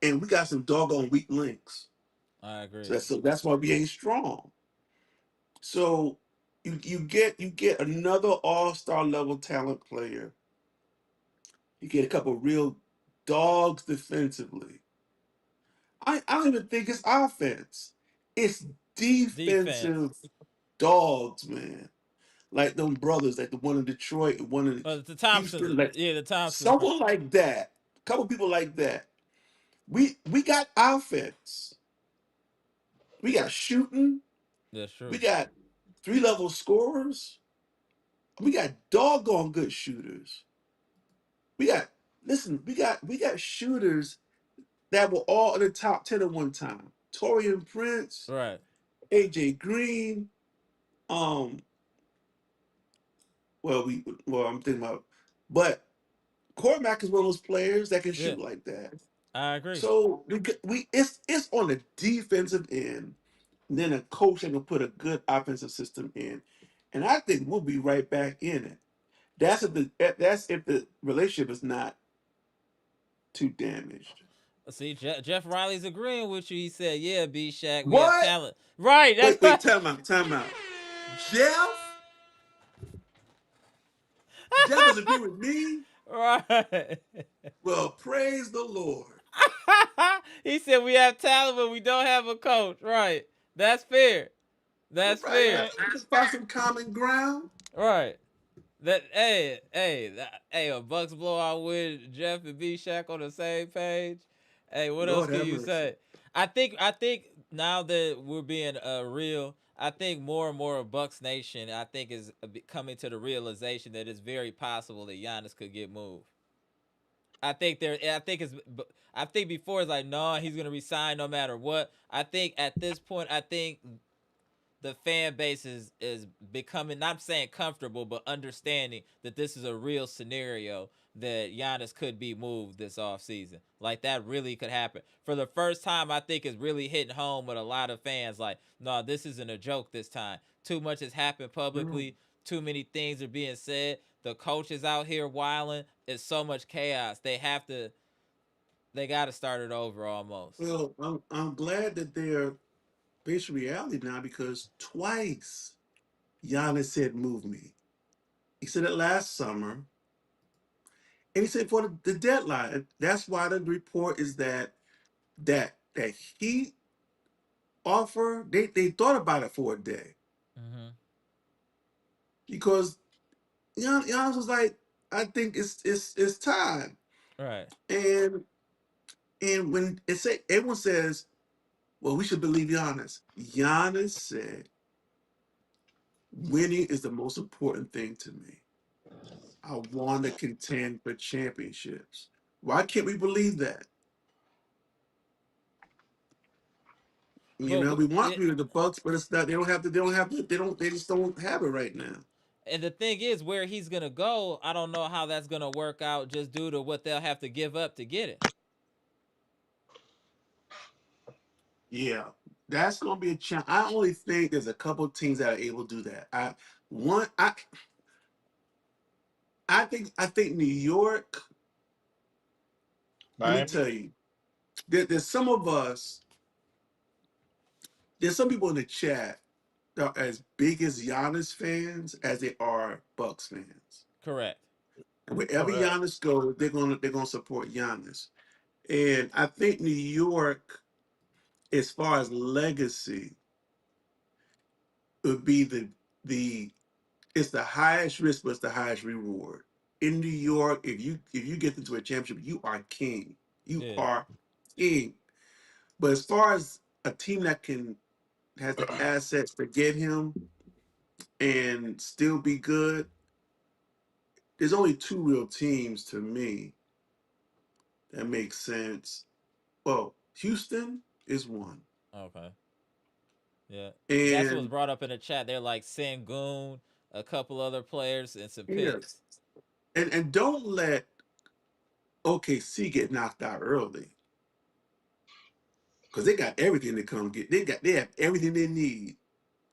And we got some doggone weak links. I agree. So that's why we ain't strong. So you get another all-star level talent player. You get a couple real dogs defensively. I don't even think it's offense. It's Defense. defensive dogs, man. Like them brothers, like the one in Detroit, one in The Thompsons. Houston, like Yeah, the Thompsons. someone like that. A couple people like that. We got offense. We got shooting. That's We true. got three-level scorers. We got doggone good shooters. We got listen. We got shooters that were all in the top 10 at one time. Taurean Prince, Right. AJ Green. Um, well, I'm thinking about, but Cormac is one of those players that can Yeah, shoot like that. I agree. So it's on the defensive end. And then a coach that can put a good offensive system in, and I think we'll be right back in it. That's if the relationship is not too damaged. See, Jeff Riley's agreeing with you. He said, "Yeah, B Shaq, we have What? talent." Right. That's Wait, what. time out, time out. Jeff, Jeff is agreeing with me. Right. Well, praise the Lord. He said we have talent, but we don't have a coach. Right. That's fair. All That's right, fair. Man, let's find some common ground. Right. That hey, a Bucks blowout with Jeff and B Shaq on the same page. Hey, what else Lord can have you mercy. say? I think now that we're being real, I think more and more of Bucks Nation, I think is coming to the realization that it's very possible that Giannis could get moved. I think there. I think it's. I think before it's like, no, he's gonna resign no matter what. I think at this point, I think the fan base is becoming, not saying comfortable, but understanding that this is a real scenario that Giannis could be moved this offseason. Like that really could happen. For the first time, I think it's really hitting home with a lot of fans. Like, no, this isn't a joke this time. Too much has happened Mm. publicly. Too many things are being said. The coach is out here wilding. It's so much chaos. They got to start it over almost. Well, I'm glad that they're facing reality now because twice Giannis said, "Move me." He said it last summer, and he said for the deadline. And that's why the report is that he offer they thought about it for a day Mm-hmm. because Giannis was like, "I think it's time." Right. And when everyone says, "Well, we should believe Giannis," Giannis said, "Winning is the most important thing to me. I want to contend for championships." Why can't we believe that? But We want to it, be with the Bucks, but it's not. They don't have to. They don't have to. They don't. They just don't have it right now. And the thing is, where he's gonna go, I don't know how that's gonna work out, just due to what they'll have to give up to get it. Yeah, that's gonna be a challenge. I only think there's a couple of teams that are able to do that. One. I think New York. Let me Miami. tell you, there's some of us. There's some people in the chat that are as big as Giannis fans as they are Bucks fans. Correct. And wherever Correct. Giannis goes, they're gonna support Giannis. And I think New York, as far as legacy, would be the it's the highest risk, but it's the highest reward. in New York, if you get into a championship, you are king. You Yeah. are king. But as far as a team that can has the assets to get him and still be good, there's only two real teams to me that make sense. Well, Houston is one. Okay. Yeah. That's what was And brought up in the chat. They're like Sangoon, a couple other players, and some yes. picks. And don't let OKC get knocked out early. Because they got everything to come get. They have everything they need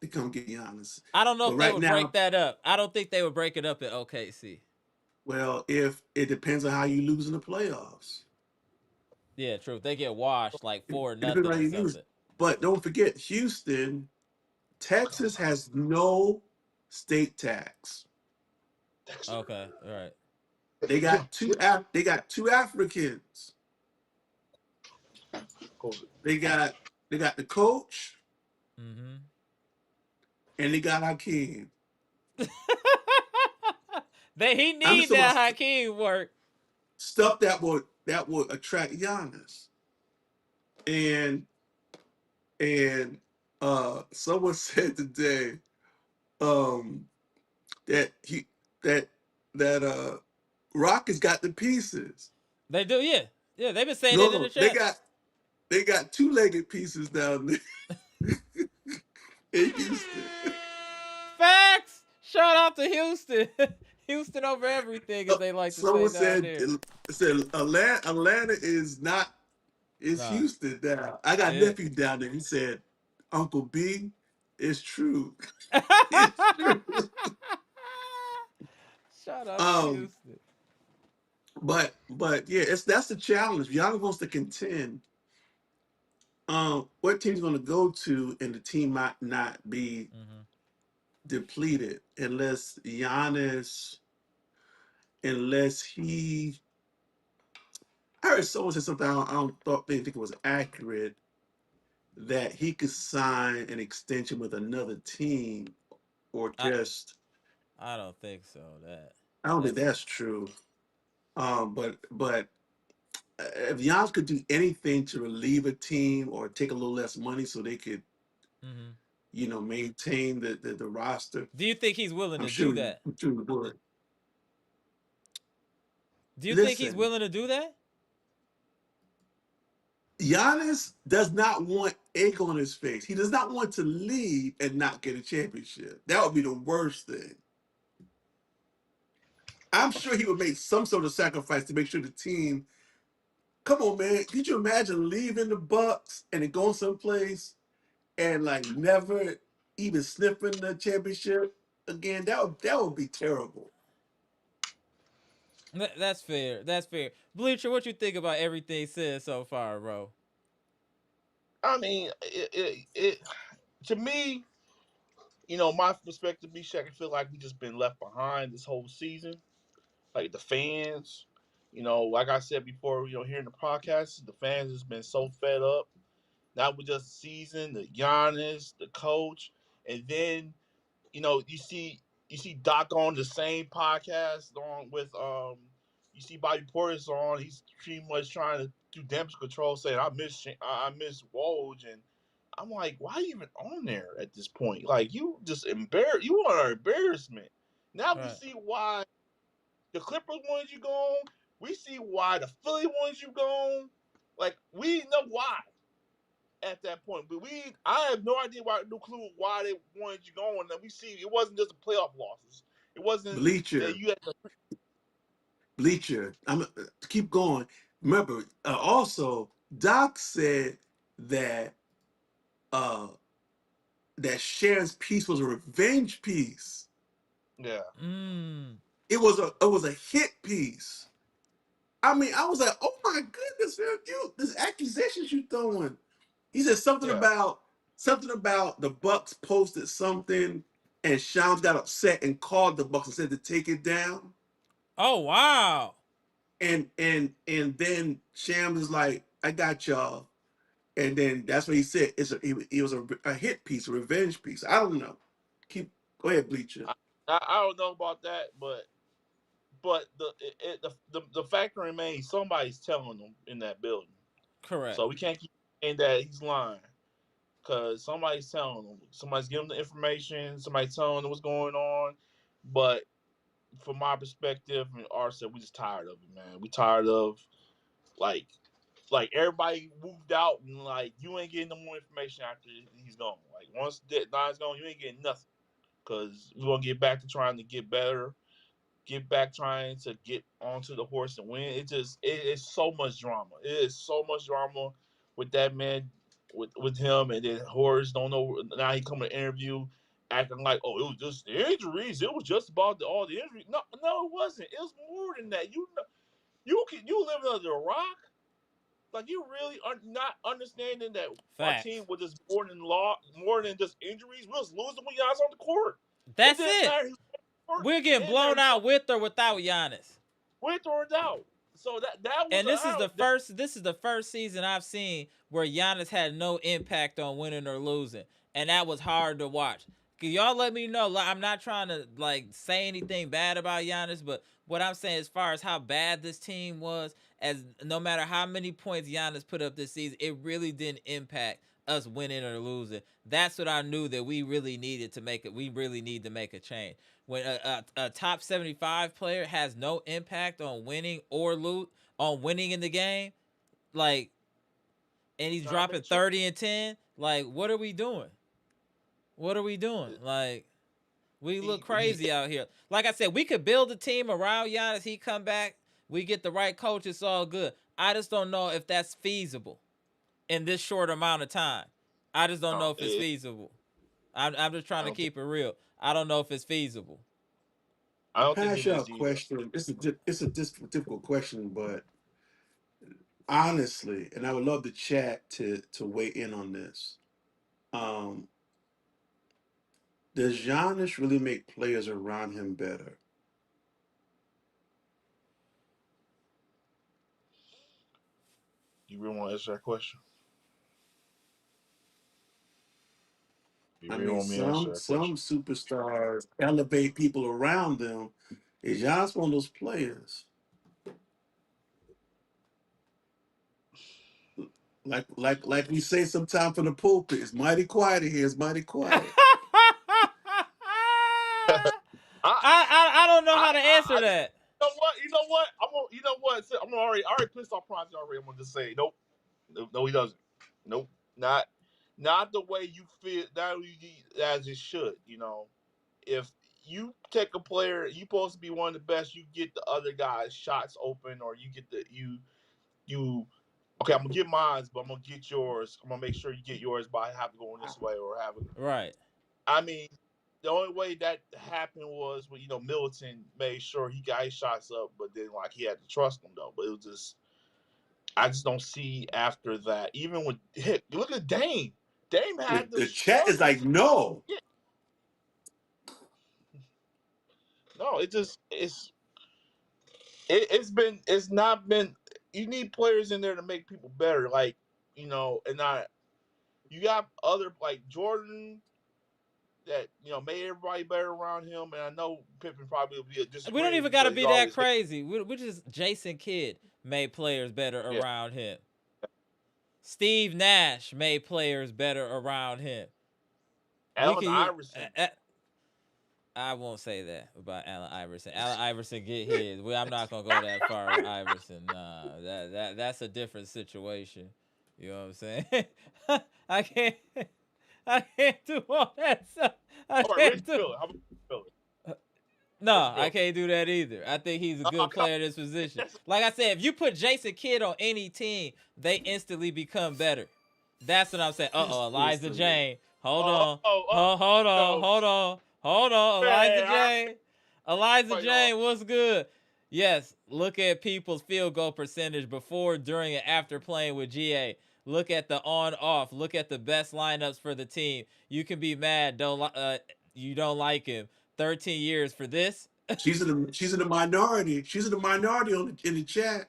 to come get Giannis. I don't know But if they right would break now, that up. I don't think they would break it up at OKC. well, if it depends on how you lose in the playoffs. Yeah, true. If they get washed like four It depends on nothing how or you lose. something. But don't forget, Houston, Texas has no state tax. Okay. All right. They got two Africans. They got the coach Mm-hmm. and they got Hakeem. He I'm need so that much Hakeem work. stuff that would attract Giannis. And someone said today um that he that that Rockets got the pieces. They do, yeah. Yeah, they've been saying No, it in the no, chat. they got two-legged pieces down there in Houston. Facts. Shout out to Houston. Houston over everything, as they like to say Someone down said there. Atlanta is not is Nah. Houston now. I got a Yeah. nephew down there. He said, Uncle B, it's true. It's true. Shout out to Um, Houston. but yeah, that's the challenge. Giannis wants to contend. What team's going to go to, and the team might not be Mm-hmm. depleted unless he. I heard someone say something. Didn't think it was accurate that he could sign an extension with another team or I just. I don't think so. I don't think That's that's true. But if Giannis could do anything to relieve a team or take a little less money so they could, mm-hmm. maintain the roster, Do you think he's willing I'm to do sure, that? I'm sure he would. Do you think he's Listen, willing to do that? Giannis does not want egg on his face. He does not want to leave and not get a championship. That would be the worst thing. I'm sure he would make some sort of sacrifice to make sure the team. Come on, man. Could you imagine leaving the Bucks and then going someplace and like never even sniffing the championship again? That would be terrible. That's fair. That's fair. Bleacher, what you think about everything said so far, bro? I mean, it to me, my perspective, be Shaq, I feel like we just been left behind this whole season. Like the fans, like I said before, here in the podcast, the fans has been so fed up. Not with just the season, the Giannis, the coach, and then you see Doc on the same podcast on with you see Bobby Portis on. He's pretty much trying to do damage control, saying I miss Woj, and I'm like, why are you even on there at this point? Like you just you are an embarrassment. Now we Right. see why the Clippers wanted you gone. We see why the Philly wanted you gone. Like we know why at that point. But I have no idea no clue why they wanted you going. And we see it wasn't just the playoff losses. It wasn't that Bleacher, you had to. Bleacher. I'm keep going. Remember, also Doc said that uh that Sharon's piece was a revenge piece. Yeah, Mm. It was a hit piece. I mean, I was like, oh my goodness, man, this accusations you throwing. He said yeah. something about the Bucks posted something, and Shams got upset and called the Bucks and said to take it down. Oh wow. And then Shams is like, I got y'all. And then that's what he said. It was a hit piece, a revenge piece. I don't know. Go ahead, Bleacher. I don't know about that, but but the fact remains somebody's telling him in that building. Correct. So we can't keep saying that he's lying because somebody's telling him. Somebody's giving him the information. Somebody's telling him what's going on. But from my perspective, and our said, we just tired of it, man. We tired of like everybody moved out and like you ain't getting no more information after he's gone. Like once Don's gone, you ain't getting nothing because we're gonna get back to trying to get better, get back trying to get onto the horse and win. It's so much drama. It is so much drama with that man, with him, and then Horst don't know now he coming to interview. Acting like, oh, it was just the injuries. It was just about all the injuries. No, it wasn't. It was more than that. You know, you live under a rock. Like you really are not understanding that our Facts. team was just more than just injuries. We was losing with Giannis on the court. That's it didn't it. Matter. We're getting blown out with or without Giannis. With or without. So that was. And this is the first season I've seen where Giannis had no impact on winning or losing, and that was hard to watch. Can y'all let me know? I'm not trying to like say anything bad about Giannis, but what I'm saying as far as how bad this team was, as no matter how many points Giannis put up this season, it really didn't impact us winning or losing. That's what I knew that we really needed to make it. We really need to make a change. When a top 75 player has no impact on winning or winning in the game, like, and he's dropping 30 and 10, like, what are we doing? What are we doing? Like, we look crazy out here. Like I said, we could build a team around Giannis. He come back. We get the right coach. It's all good. I just don't know if that's feasible in this short amount of time. I just don't know if it's feasible. I'm just trying to keep it real. I don't know if it's feasible. I don't think it is either. Question. It's a difficult question, but honestly, and I would love the chat to weigh in on this. Does Giannis really make players around him better? You really want to answer that question? I mean, some superstars elevate people around them. Is Giannis one of those players? Like we say sometimes from the pulpit, it's mighty quiet in here. It's mighty quiet. I don't know how to answer that. You know what? I'm already pissed off Prime already. I'm gonna just say nope. No, he doesn't. Nope. Not the way you feel that as it should. You know, if you take a player, you supposed to be one of the best. You get the other guy's shots open, or you get you. Okay, I'm gonna get mine, but I'm gonna get yours. I'm gonna make sure you get yours by having going this way or having. Right. I mean, the only way that happened was when Middleton made sure he got his shots up, but then like he had to trust him though. But it was just. I just don't see after that. Even with look at Dame. Dame had the chat is like no. Yeah. No, it's not been. You need players in there to make people better. Like and you got other like Jordan that made everybody better around him, and I know Pippen probably will be a disagreement. We don't even got to be that crazy. We just Jason Kidd made players better around him. Steve Nash made players better around him. Allen Iverson. I won't say that about Allen Iverson. Allen Iverson get his. I'm not gonna go that far with Iverson. Nah, that's a different situation. You know what I'm saying? I can't do all that stuff. No, I can't do that either. I think he's a good player in this position. Like I said, if you put Jason Kidd on any team, they instantly become better. That's what I'm saying. Elijah Jane. Hold on. Elijah Jane. Elijah Jane, what's good? Yes, look at people's field goal percentage before, during, and after playing with GA. Look at the on-off. Look at the best lineups for the team. You can be mad. You don't like him. 13 years for this. She's in the minority. She's in the minority in the chat.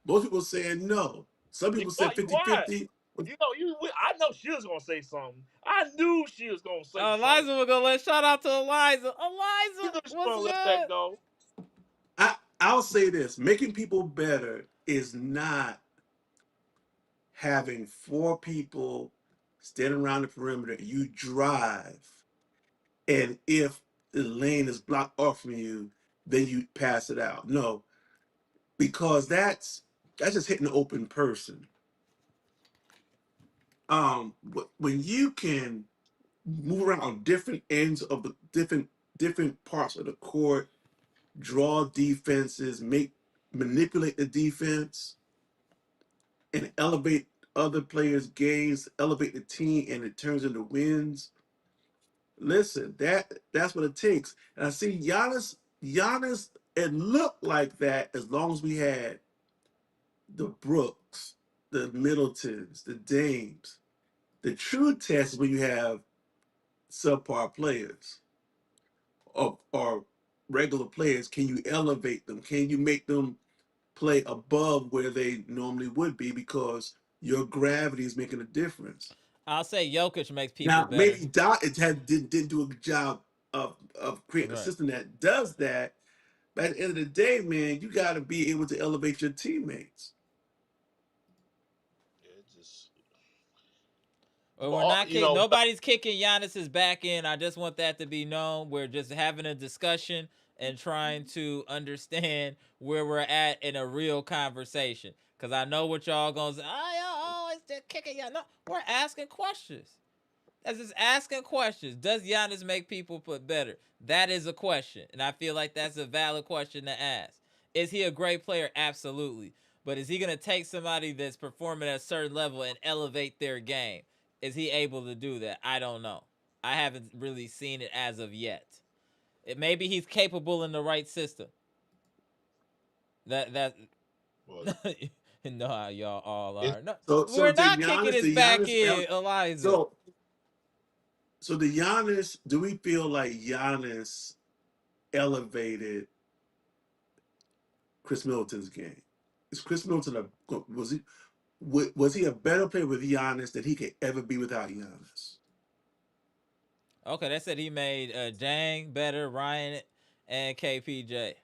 Most people saying no. Some people said 50-50. I know she was gonna say something. I knew she was gonna say something. Eliza was gonna shout out to Eliza. Eliza, what's let that go. I'll say this: making people better is not having four people standing around the perimeter. You drive, and if the lane is blocked off from you, then you pass it out. No, because that's just hitting the open person. When you can move around on different ends of the different parts of the court, draw defenses, manipulate the defense, and elevate other players' games, elevate the team, and it turns into wins. Listen, that's what it takes. And I see Giannis, it looked like that as long as we had the Brooks, the Middletons, the Dames. The true test is when you have subpar players or regular players. Can you elevate them? Can you make them play above where they normally would be because your gravity is making a difference? I'll say Jokic makes people Now, better. maybe Dot didn't do a good job of creating a Right. system that does that. But at the end of the day, man, you got to be able to elevate your teammates. It just, Or but we're not you kick. know, Nobody's kicking Giannis's back in. I just want that to be known. We're just having a discussion and trying to understand where we're at in a real conversation. Cause I know what y'all gonna say. Oh, y'all always just kicking y'all. No, we're asking questions. That's just asking questions. Does Giannis make people put better? That is a question, and I feel like that's a valid question to ask. Is he a great player? Absolutely. But is he going to take somebody that's performing at a certain level and elevate their game? Is he able to do that? I don't know. I haven't really seen it as of yet. Maybe he's capable in the right system. That but you know how y'all all it's are. No, So we're did not kicking Giannis? his Did back Giannis? in, Eliza. So so the Giannis. Do we feel like Giannis elevated Chris Middleton's game? Is Chris Middleton was he a better player with Giannis than he could ever be without Giannis? Okay, they said he made Dang better, Ryan, and KPJ.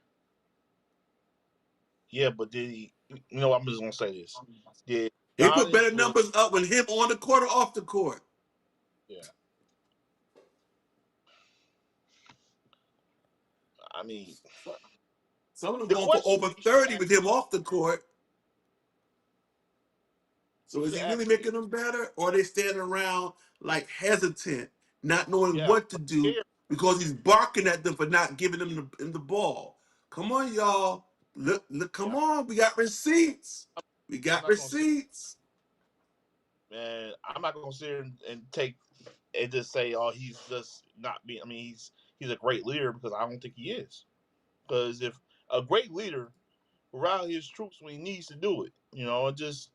yeah, but did he? You know, I'm just gonna say this. Did He put Giannis better was? numbers up with him on the court or off the court. Yeah, I mean, Some of them the going for question over you should 30 ask, with him off the court. So you is should he really ask making them better, or are they standing around like hesitant, not knowing yeah, what to do here, because he's barking at them for not giving them the ball? Come on, y'all. Look, yeah. come on. We got receipts. We I'm got not gonna sit, receipts. man. I'm not gonna sit here and take and just say, oh, he's just not being. I mean, he's a great leader because I don't think he is. Because if a great leader rally his troops when he needs to do it, you know, and just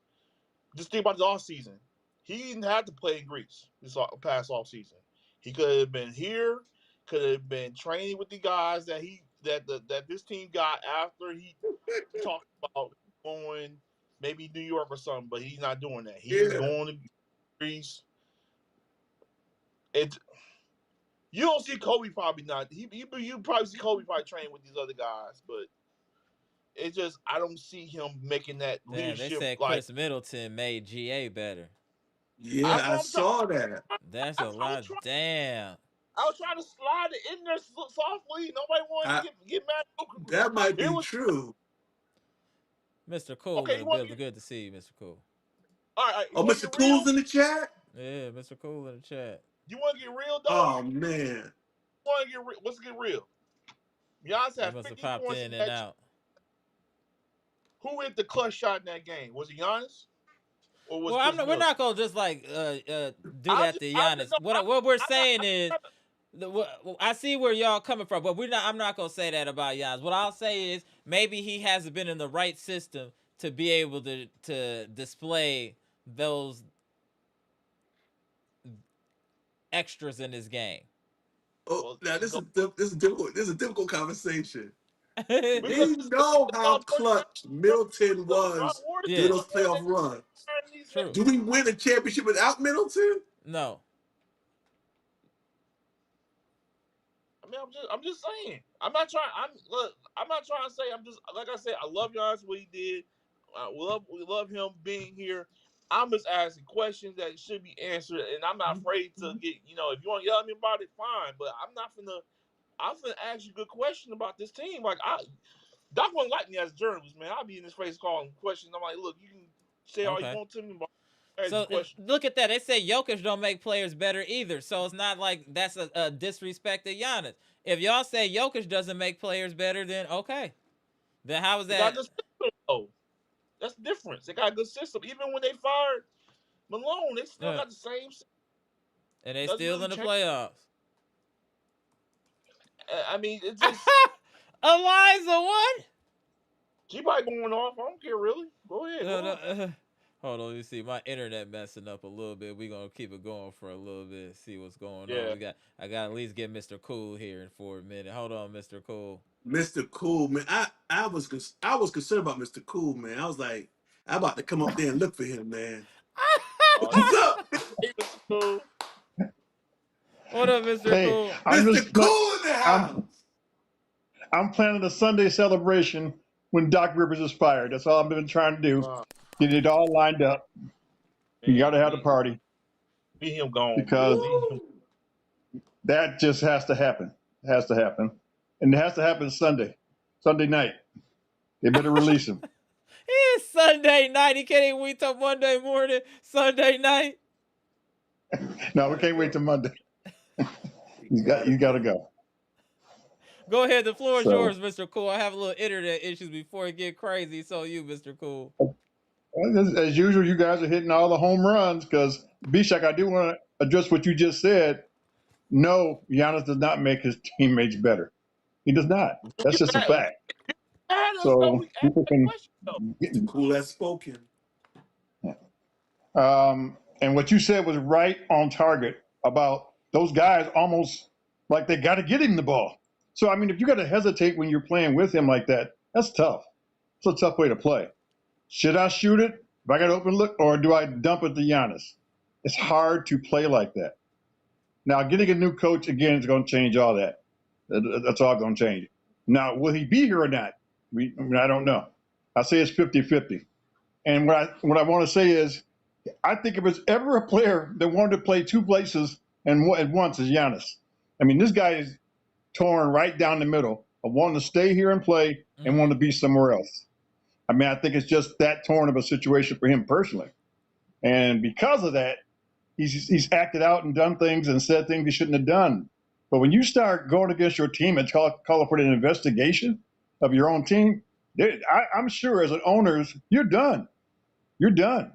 think about the off season. He didn't have to play in Greece this past off season. He could have been here, could have been training with the guys that this team got after he talked about going maybe New York or something, but he's not doing that. He's Yeah, going to Greece. It you don't see Kobe probably not. You probably see Kobe probably training with these other guys, but it's just I don't see him making that Damn, they leadership said like Chris Middleton made GA better. yeah, that's I what I'm trying. saw that. That's a I was lot. trying. Damn, I was trying to slide it in there softly. Nobody wanted to I, get mad. that might It be was true. Mr. Cool okay. in the You want to building. get Good to see you, Mr. Cool. all right. You Oh, want to Mr. get Cool's real? in the chat. Yeah, Mr. Cool in the chat. You want to get real though? Oh man. You want to get real? Let's get real. Giannis He had must have 50 popped points in in and that. out. Who hit the clutch shot in that game? Was it Giannis or was Well, Chris we're Middleton? not gonna just like do I'm that just, to I'm just, Giannis. no, What we're I'm not. saying is I see where y'all coming from, but we're not. I'm not gonna say that about Giannis. What I'll say is maybe he hasn't been in the right system to be able to display those extras in his game. Oh, Well, now to go this is difficult. This is a difficult conversation. because We know how y'all clutch Middleton was Horst during Yeah, those playoff runs. these true. Do we win a championship without Middleton? No, I mean, I'm just saying. I'm not trying to say. I'm just like I said. I love Giannis what he did. We love him being here. I'm just asking questions that should be answered, and I'm not afraid to get. If you want to yell at me about it, fine. But I'm not finna. I'm finna ask you a good question about this team. Like Doc wouldn't like me as a journalist, man. I'll be in his face calling questions. I'm like, look, you can say all you want to me, but So look at that. They say Jokic don't make players better either. So it's not like that's a disrespect to Giannis. If y'all say Jokic doesn't make players better, then okay. Then how is that? They got a good system, though. That's the difference. They got a good system. Even when they fired Malone, they still got the same system. And they still in the playoffs. I mean, it's just Eliza, what? She probably going off. I don't care, really. Go ahead. Hold on, you see my internet messing up a little bit. We're gonna keep it going for a little bit, see what's going on. I got at least get Mr. Cool here for a minute. Hold on, Mr. Cool. Mr. Cool, man. I was concerned about Mr. Cool, man. I was like, I'm about to come up there and look for him, man. What's up? Hey, Mr. Cool. What up, Mr. Cool? Mr. Cool in the house. I'm planning a Sunday celebration when Doc Rivers is fired. That's all I've been trying to do. Get it all lined up. You got to have the party. Be him gone. Because that just has to happen. It has to happen. And it has to happen Sunday night. They better release him. It's Sunday night. He can't even wait till Monday morning. Sunday night. No, we can't wait till Monday. You got to go. Go ahead. The floor is yours, Mr. Cool. I have a little internet issues before it get crazy. So you, Mr. Cool. As usual, you guys are hitting all the home runs because, B-Shack, I do want to address what you just said. No, Giannis does not make his teammates better. He does not. That's just a fact. So people can get Cool as spoken. And what you said was right on target about those guys almost like they got to get him the ball. So, I mean, if you got to hesitate when you're playing with him like that, that's tough. It's a tough way to play. Should I shoot it if I got open look, or do I dump it to Giannis? It's hard to play like that. Now, getting a new coach, again, is going to change all that. That's all going to change. Now, will he be here or not? I don't know. I say it's 50-50. And what I want to say is, I think if there's ever a player that wanted to play two places at once is Giannis. I mean, this guy is torn right down the middle of wanting to stay here and play and wanting to be somewhere else. I mean, I think it's just that torn of a situation for him personally. And because of that, he's acted out and done things and said things he shouldn't have done. But when you start going against your team and call for an investigation of your own team, I'm sure as an owner, you're done. You're done.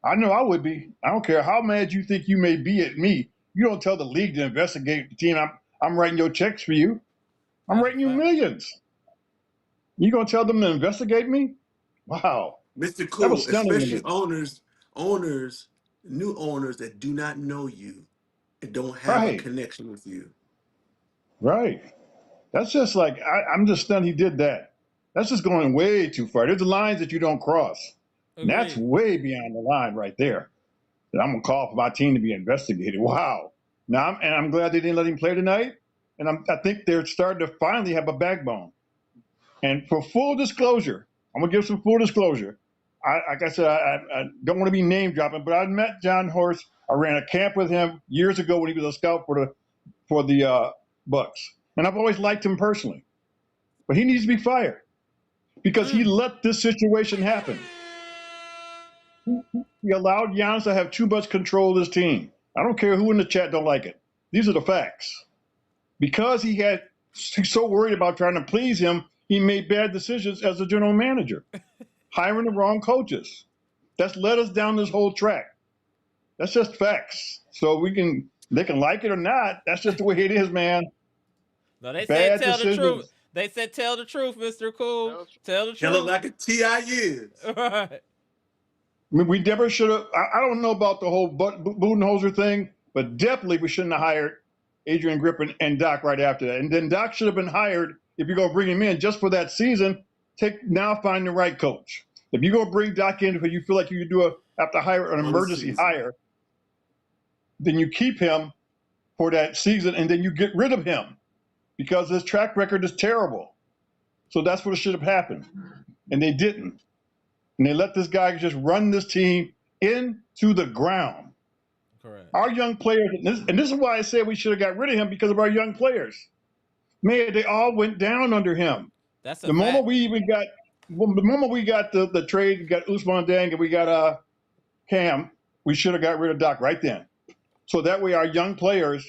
I know I would be. I don't care how mad you think you may be at me. You don't tell the league to investigate the team. I'm writing your checks for you. I'm writing you millions. You gonna tell them to investigate me? Wow. Mr. Cool, especially new owners that do not know you and don't have a connection with you. Right. That's just like, I'm just stunned he did that. That's just going way too far. There's lines that you don't cross. And that's way beyond the line right there. That I'm going to call for my team to be investigated. Wow. Now, I'm glad they didn't let him play tonight. And I think they're starting to finally have a backbone. And for full disclosure, I'm going to give some full disclosure. Like I said, I don't want to be name dropping, but I met John Horst. I ran a camp with him years ago when he was a scout for the Bucks. And I've always liked him personally. But he needs to be fired because he let this situation happen. He allowed Giannis to have too much control of his team. I don't care who in the chat don't like it. These are the facts. Because he's so worried about trying to please him, he made bad decisions as a general manager, hiring the wrong coaches. That's led us down this whole track. That's just facts. So they can like it or not. That's just the way it is, man. No, they said tell the truth. They said tell the truth, Mr. Cool. Tell the truth. Tell it like a T.I. is. Right. I mean, we never should have. I don't know about the whole Budenholzer thing, but definitely we shouldn't have hired Adrian Griffin and Doc right after that. And then Doc should have been hired if you're going to bring him in just for that season. Find the right coach. If you're going to bring Doc in because you feel like you have to hire an emergency hire, then you keep him for that season and then you get rid of him. because his track record is terrible. So that's what should have happened. And they didn't. And they let this guy just run this team into the ground. Correct. Our young players, and this is why I said we should have got rid of him, because of our young players. Man, they all went down under him. That's a The fact. moment we got the trade, we got Usman Dang and we got Cam, we should have got rid of Doc right then. So that way our young players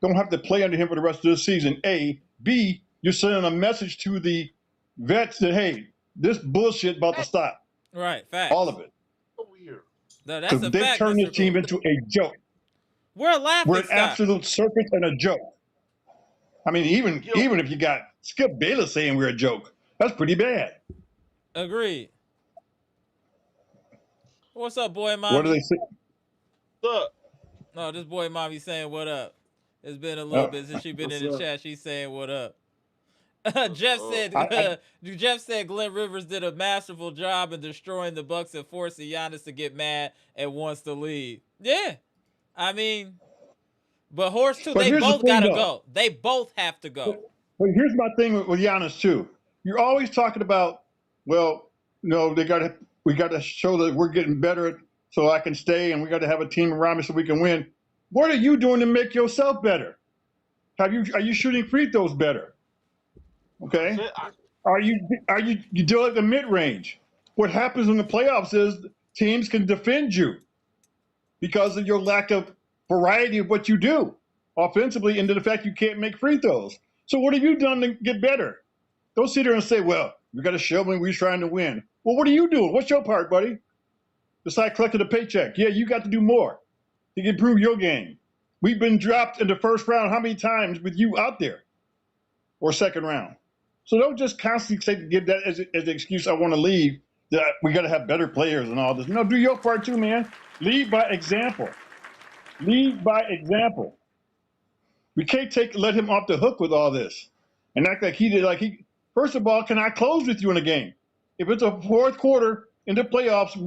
don't have to play under him for the rest of the season, A. B, you're sending a message to the vets that, hey, this bullshit about to stop. Right, facts. All of it. Weird. No, that's a Because they've fact, turned Mr. this team Cool. into a joke. We're a laughing We're an stock. absolute circus and a joke. I mean, even if you got Skip Bayless saying we're a joke, that's pretty bad. Agreed. What's up, boy, mommy? What do they say? What's up? No, this boy, mommy saying what up. It's been a little bit since she's been in the chat. She's saying what up. Jeff said Glenn Rivers did a masterful job in destroying the Bucks and forcing Giannis to get mad and wants to leave. Yeah, I mean, but Horst too. They both gotta go. They both have to go. But here's my thing with Giannis too. You're always talking about, well, no, we got to show that we're getting better, so I can stay, and we got to have a team around me so we can win. What are you doing to make yourself better? Are you shooting free throws better? Okay. Are you do like the mid range? What happens in the playoffs is teams can defend you because of your lack of variety of what you do offensively, and the fact you can't make free throws. So what have you done to get better? Don't sit there and say, well, we got to show them we're trying to win. Well, what are you doing? What's your part, buddy? Besides collecting a paycheck. Yeah, you got to do more to improve your game. We've been dropped in the first round how many times with you out there? Or second round. So don't just constantly give that as an excuse, I want to leave, that we got to have better players and all this. No, do your part too, man. Lead by example. Lead by example. We can't let him off the hook with all this and act like he did. First of all, can I close with you in a game? If it's a fourth quarter in the playoffs,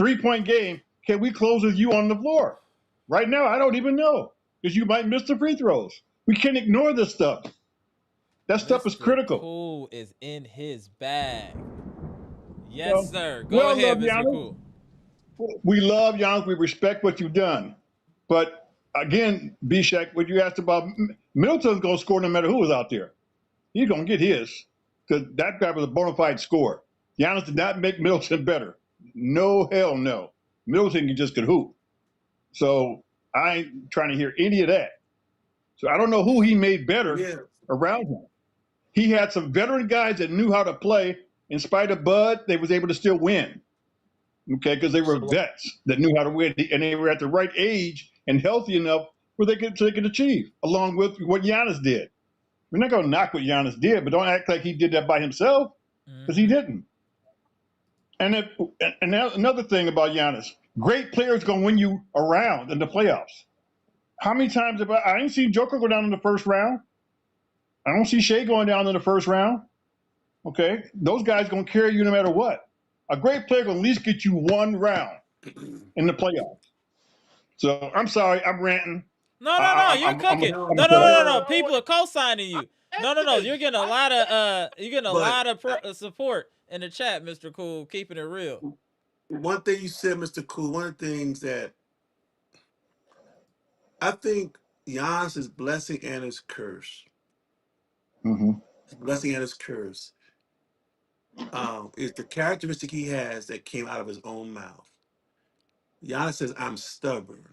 3-point game, can we close with you on the floor? Right now, I don't even know, because you might miss the free throws. We can't ignore this stuff. That stuff is critical. Cool is in his bag. Yes, sir. Go ahead, love Mr. Giannis. Cool. We love Giannis. We respect what you've done. But again, B-Shack, what you asked about, Middleton's going to score no matter who is out there. He's going to get his, because that guy was a bona fide scorer. Giannis did not make Middleton better. No, hell no. Middleton just could hoop. So I ain't trying to hear any of that. So I don't know who he made better around him. He had some veteran guys that knew how to play. In spite of Bud, they was able to still win. Okay, because they were vets that knew how to win, and they were at the right age and healthy enough where they could achieve, along with what Giannis did. We're not going to knock what Giannis did, but don't act like he did that by himself, because he didn't. And another thing about Giannis, great players going to win you around in the playoffs. How many times I ain't seen Joker go down in the first round. I don't see Shea going down in the first round. Okay, those guys going to carry you no matter what. A great player going to at least get you one round in the playoffs. So I'm sorry, I'm ranting. No, you're cooking. No. People are co-signing you. No. You're getting a lot of support in the chat, Mr. Cool. Keeping it real. One thing you said, Mr. Cool. One of the things that I think Giannis is blessing and his curse. Mm-hmm. His blessing and his curse is the characteristic he has that came out of his own mouth. Giannis says, "I'm stubborn,"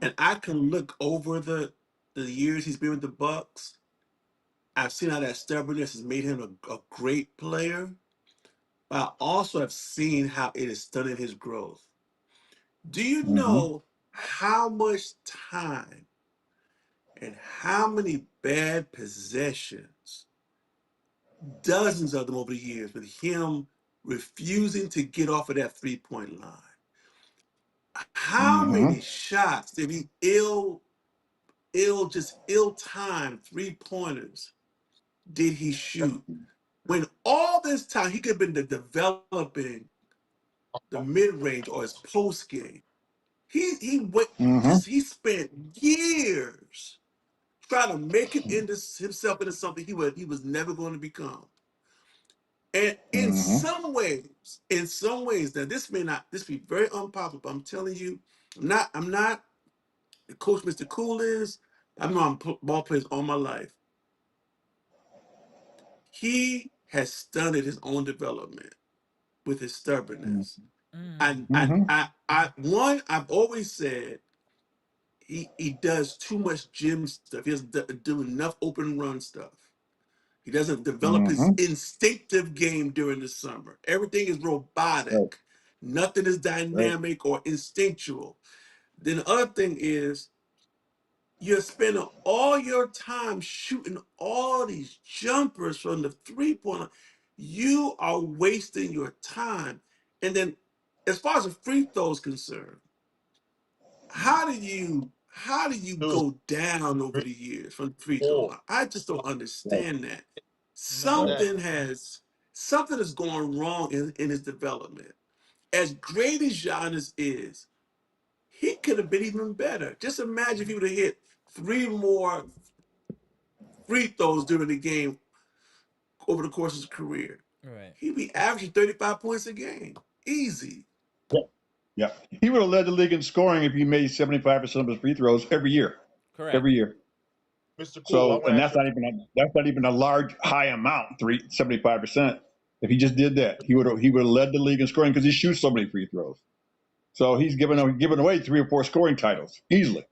and I can look over the years he's been with the Bucks. I've seen how that stubbornness has made him a great player, but I also have seen how it is stunted his growth. Do you know how much time and how many bad possessions, dozens of them over the years, with him refusing to get off of that 3-point line? How many shots did he ill-timed 3-pointers did he shoot? When all this time he could have been developing the mid-range or his post game. He spent years trying to make it into himself into something he was never going to become. And in some ways, now this be very unpopular, but I'm telling you, I'm not the coach Mr. Cool is. I've known ball players all my life. He has stunted his own development with his stubbornness. And I've always said he does too much gym stuff. He doesn't do enough open run stuff. He doesn't develop his instinctive game during the summer. Everything is Right. robotic. Nothing is Right. dynamic or instinctual. Then the other thing is you're spending all your time shooting all these jumpers from the three-pointer. You are wasting your time. And then as far as the free throw is concerned, how do you Two, go down over three, the years from the free throw four. line? I just don't Right. understand that. No, Right. that Something is going wrong in his development. As great as Giannis is, he could have been even better. Just imagine if he would have hit 3 more free throws during the game over the course of his career. right. He'd be averaging 35 points a game. Easy. Yeah. Yeah. He would have led the league in scoring if he made 75% of his free throws every year. Correct. Every year. Mr. Cool, I So, want to and ask you. that's not even a large high amount. 75%. If he just did that, he would have led the league in scoring because he shoots so many free throws. So he's given away 3 or 4 scoring titles easily.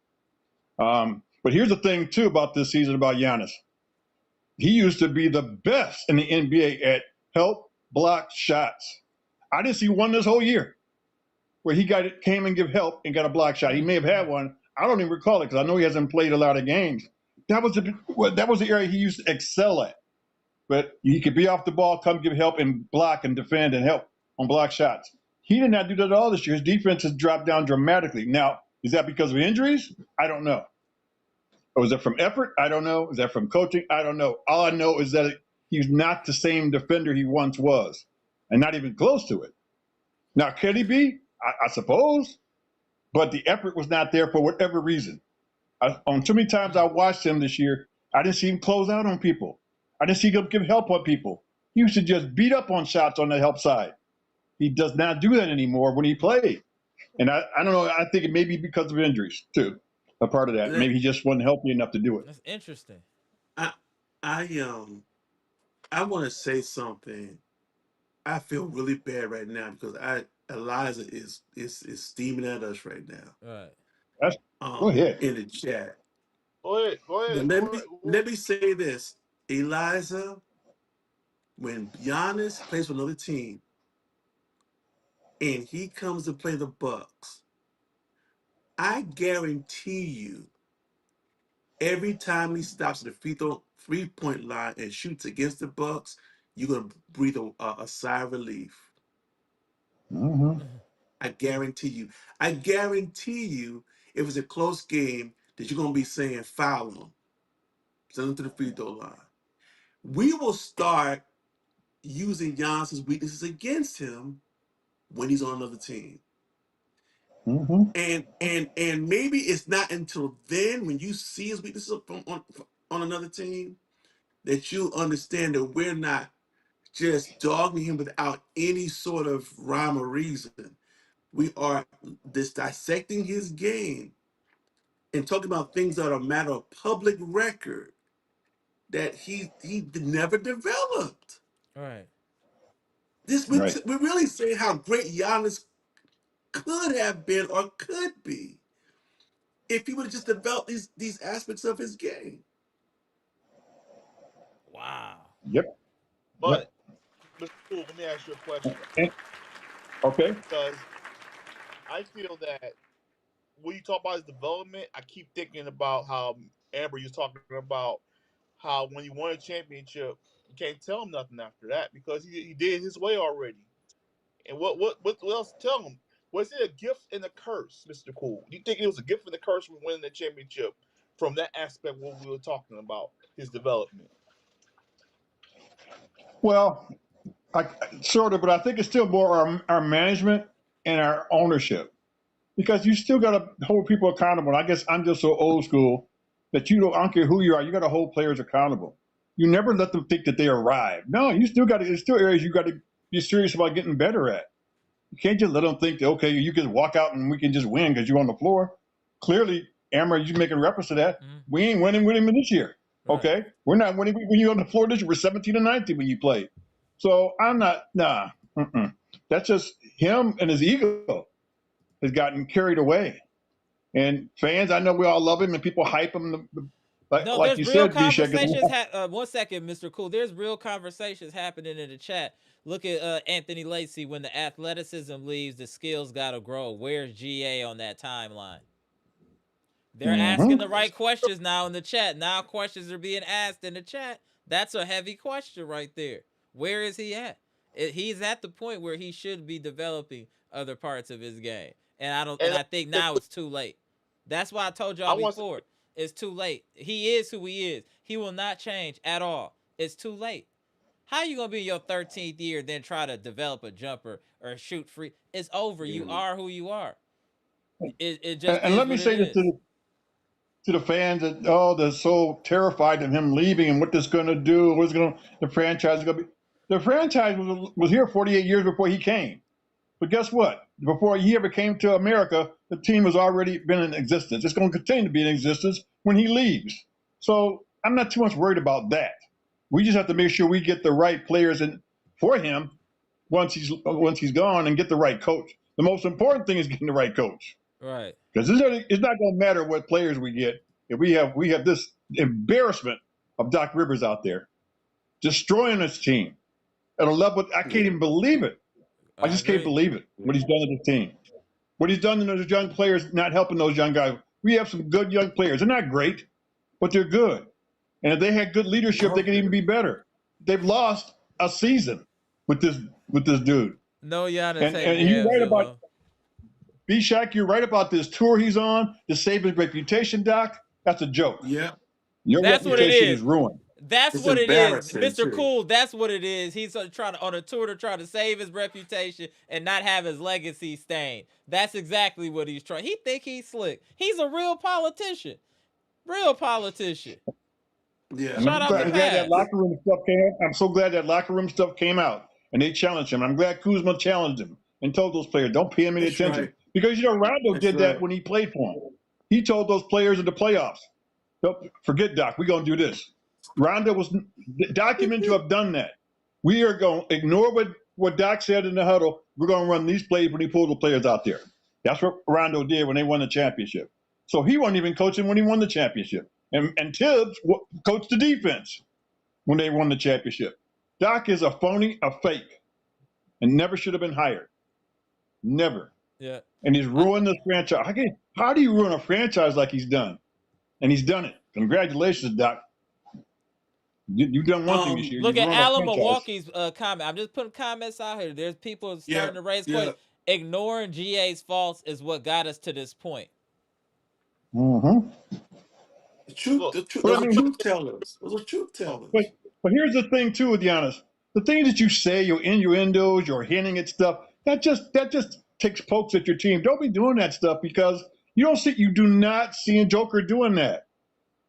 But here's the thing too about this season about Giannis. He used to be the best in the NBA at help block shots. I didn't see one this whole year where he came and give help and got a block shot. He may have had one. I don't even recall it because I know he hasn't played a lot of games. That was the area he used to excel at. But he could be off the ball, come give help and block and defend and help on block shots. He did not do that at all this year. His defense has dropped down dramatically. Now, is that because of injuries? I don't know. Or is that from effort? I don't know. Is that from coaching? I don't know. All I know is that he's not the same defender he once was, and not even close to it. Now, can he be? I suppose, but the effort was not there for whatever reason. On too many times I watched him this year, I didn't see him close out on people. I didn't see him give help on people. He used to just beat up on shots on the help side. He does not do that anymore when he played. And I don't know. I think it may be because of injuries too. A part of that. Let- Maybe he just wasn't healthy enough to do it. That's interesting. I I want to say something. I feel really bad right now because Eliza is steaming at us right now. Right. That's, go ahead. In the chat. Go ahead. But let me say this, Eliza. When Giannis plays for another team and he comes to play the Bucks, I guarantee you, every time he stops at the free point line and shoots against the Bucks, you're gonna breathe a sigh of relief. Mm-hmm. I guarantee you. I guarantee you, if it's a close game, that you're gonna be saying foul him, send him to the free throw line. We will start using Giannis's weaknesses against him when he's on another team. Mm-hmm. And maybe it's not until then when you see his weaknesses on another team that you'll understand that we're not just dogging him without any sort of rhyme or reason. We are dissecting his game and talking about things that are a matter of public record that he never developed. Right. This Right. we really say how great Giannis could have been or could be if he would have just developed these aspects of his game. Wow. Yep. But Yep. Mr. Cool, let me ask you a question Okay. because I feel that when you talk about his development, I keep thinking about how Amber you talking about how when you won a championship, you can't tell him nothing after that because he did his way already. And what else to tell him? Was it a gift and a curse, Mr. Cool? Do you think it was a gift and a curse from winning the championship from that aspect what we were talking about, his development? Well, sort of, but I think it's still more our management and our ownership because you still got to hold people accountable. I guess I'm just so old school that you don't, I don't care who you are, you got to hold players accountable. You never let them think that they arrived. No, you still got to. There's still areas you got to be serious about getting better at. You can't just let them think that okay, you can walk out and we can just win because you're on the floor. Clearly, Amber, you're making reference to that. Mm-hmm. We ain't winning with him this year. Right. Okay, we're not winning when you're on the floor this year. We're 17-19 when you play. So I'm not. Nah, that's just him and his ego has gotten carried away. And fans, I know we all love him and people hype him. No, Like there's you real said, D-Shek, conversations. 1 second, Mr. Cool. There's real conversations happening in the chat. Look at Anthony Lacey. When the athleticism leaves, the skills got to grow. Where's GA on that timeline? They're asking the right questions now in the chat. Now questions are being asked in the chat. That's a heavy question right there. Where is he at? He's at the point where he should be developing other parts of his game. And I think now it's too late. That's why I told y'all before. It's too late. He is who he is. He will not change at all. It's too late. How you gonna be in your 13th year then try to develop a jumper or shoot free? It's over. You are who you are. It just and is let me what say it this is. to the fans that they're so terrified of him leaving and what this going to do, what's going to the franchise is going to be. The franchise was here 48 years before he came. But guess what? Before he ever came to America, the team has already been in existence. It's going to continue to be in existence when he leaves. So I'm not too much worried about that. We just have to make sure we get the right players in for him once he's gone and get the right coach. The most important thing is getting the right coach. Right. Because it's not going to matter what players we get if we have this embarrassment of Doc Rivers out there destroying his team at a level I can't even believe it. I just can't believe it, what he's done to the team. What he's done to those young players, not helping those young guys. We have some good young players. They're not great, but they're good. And if they had good leadership, they could even be better. They've lost a season with this dude. No Giannis And you're right about B-Shack, you're right about this tour he's on to save his reputation, Doc. That's a joke. Yeah. Your That's what it reputation is. is ruined. That's It's what it is, embarrassing, Mr. too. Cool. That's what it is. He's trying to on a tour to try to save his reputation and not have his legacy stained. That's exactly what he's trying. He think he's slick. He's a real politician. Real politician. Yeah. Shout out to I'm glad that Pat. locker room stuff came out. I'm so glad that locker room stuff came out and they challenged him. I'm glad Kuzma challenged him and told those players, don't pay him any That's attention. right. Because, Rondo That's did right. that when he played for him. He told those players in the playoffs, don't forget, Doc, we're going to do this. Rondo was documented to have done that. We are going to ignore what Doc said in the huddle. We're going to run these plays when he pulled the players out there. That's what Rondo did when they won the championship. So he wasn't even coaching when he won the championship. And Tibbs coached the defense when they won the championship. Doc is a phony, a fake, and never should have been hired. Never. Yeah. And he's ruined this franchise. How do you ruin a franchise like he's done? And he's done it. Congratulations, Doc. You've done one thing this year. Look You've at run a Alan franchise. Milwaukee's comment. I'm just putting comments out here. There's people starting to raise questions. Ignoring GA's faults is what got us to this point. Mm-hmm. The truth, those are truth tellers. Those are truth tellers. But here's the thing too, with Giannis. The things that you say, your innuendos, your hinting at stuff, that just takes pokes at your team. Don't be doing that stuff because you do not see a Joker doing that.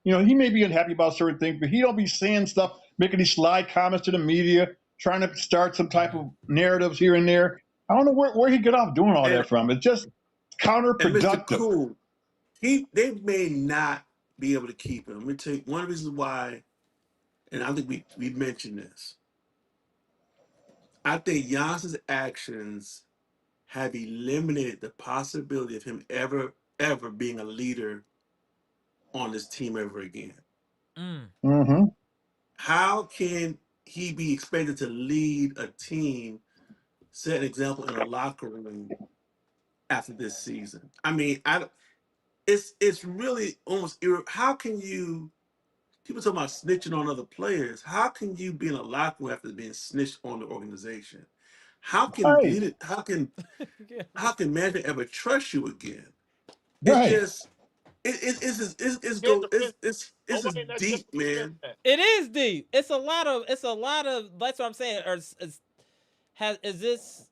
He may be unhappy about certain things, but he don't be saying stuff, making these slide comments to the media, trying to start some type of narratives here and there. I don't know where he get off doing all that from. It's just counterproductive. And Mr. Cool, they may not be able to keep him. Let me tell you one of the reasons why, and I think we mentioned this. I think Giannis's actions have eliminated the possibility of him ever being a leader on this team ever again. Mm-hmm. How can he be expected to lead a team, set an example in a locker room after this season? I mean, it's really almost how can you? People talk about snitching on other players. How can you be in a locker room after being snitched on the organization? How can how can management ever trust you again? It's just it's just deep, man. It is deep. It's a lot of. That's what I'm saying. Or is this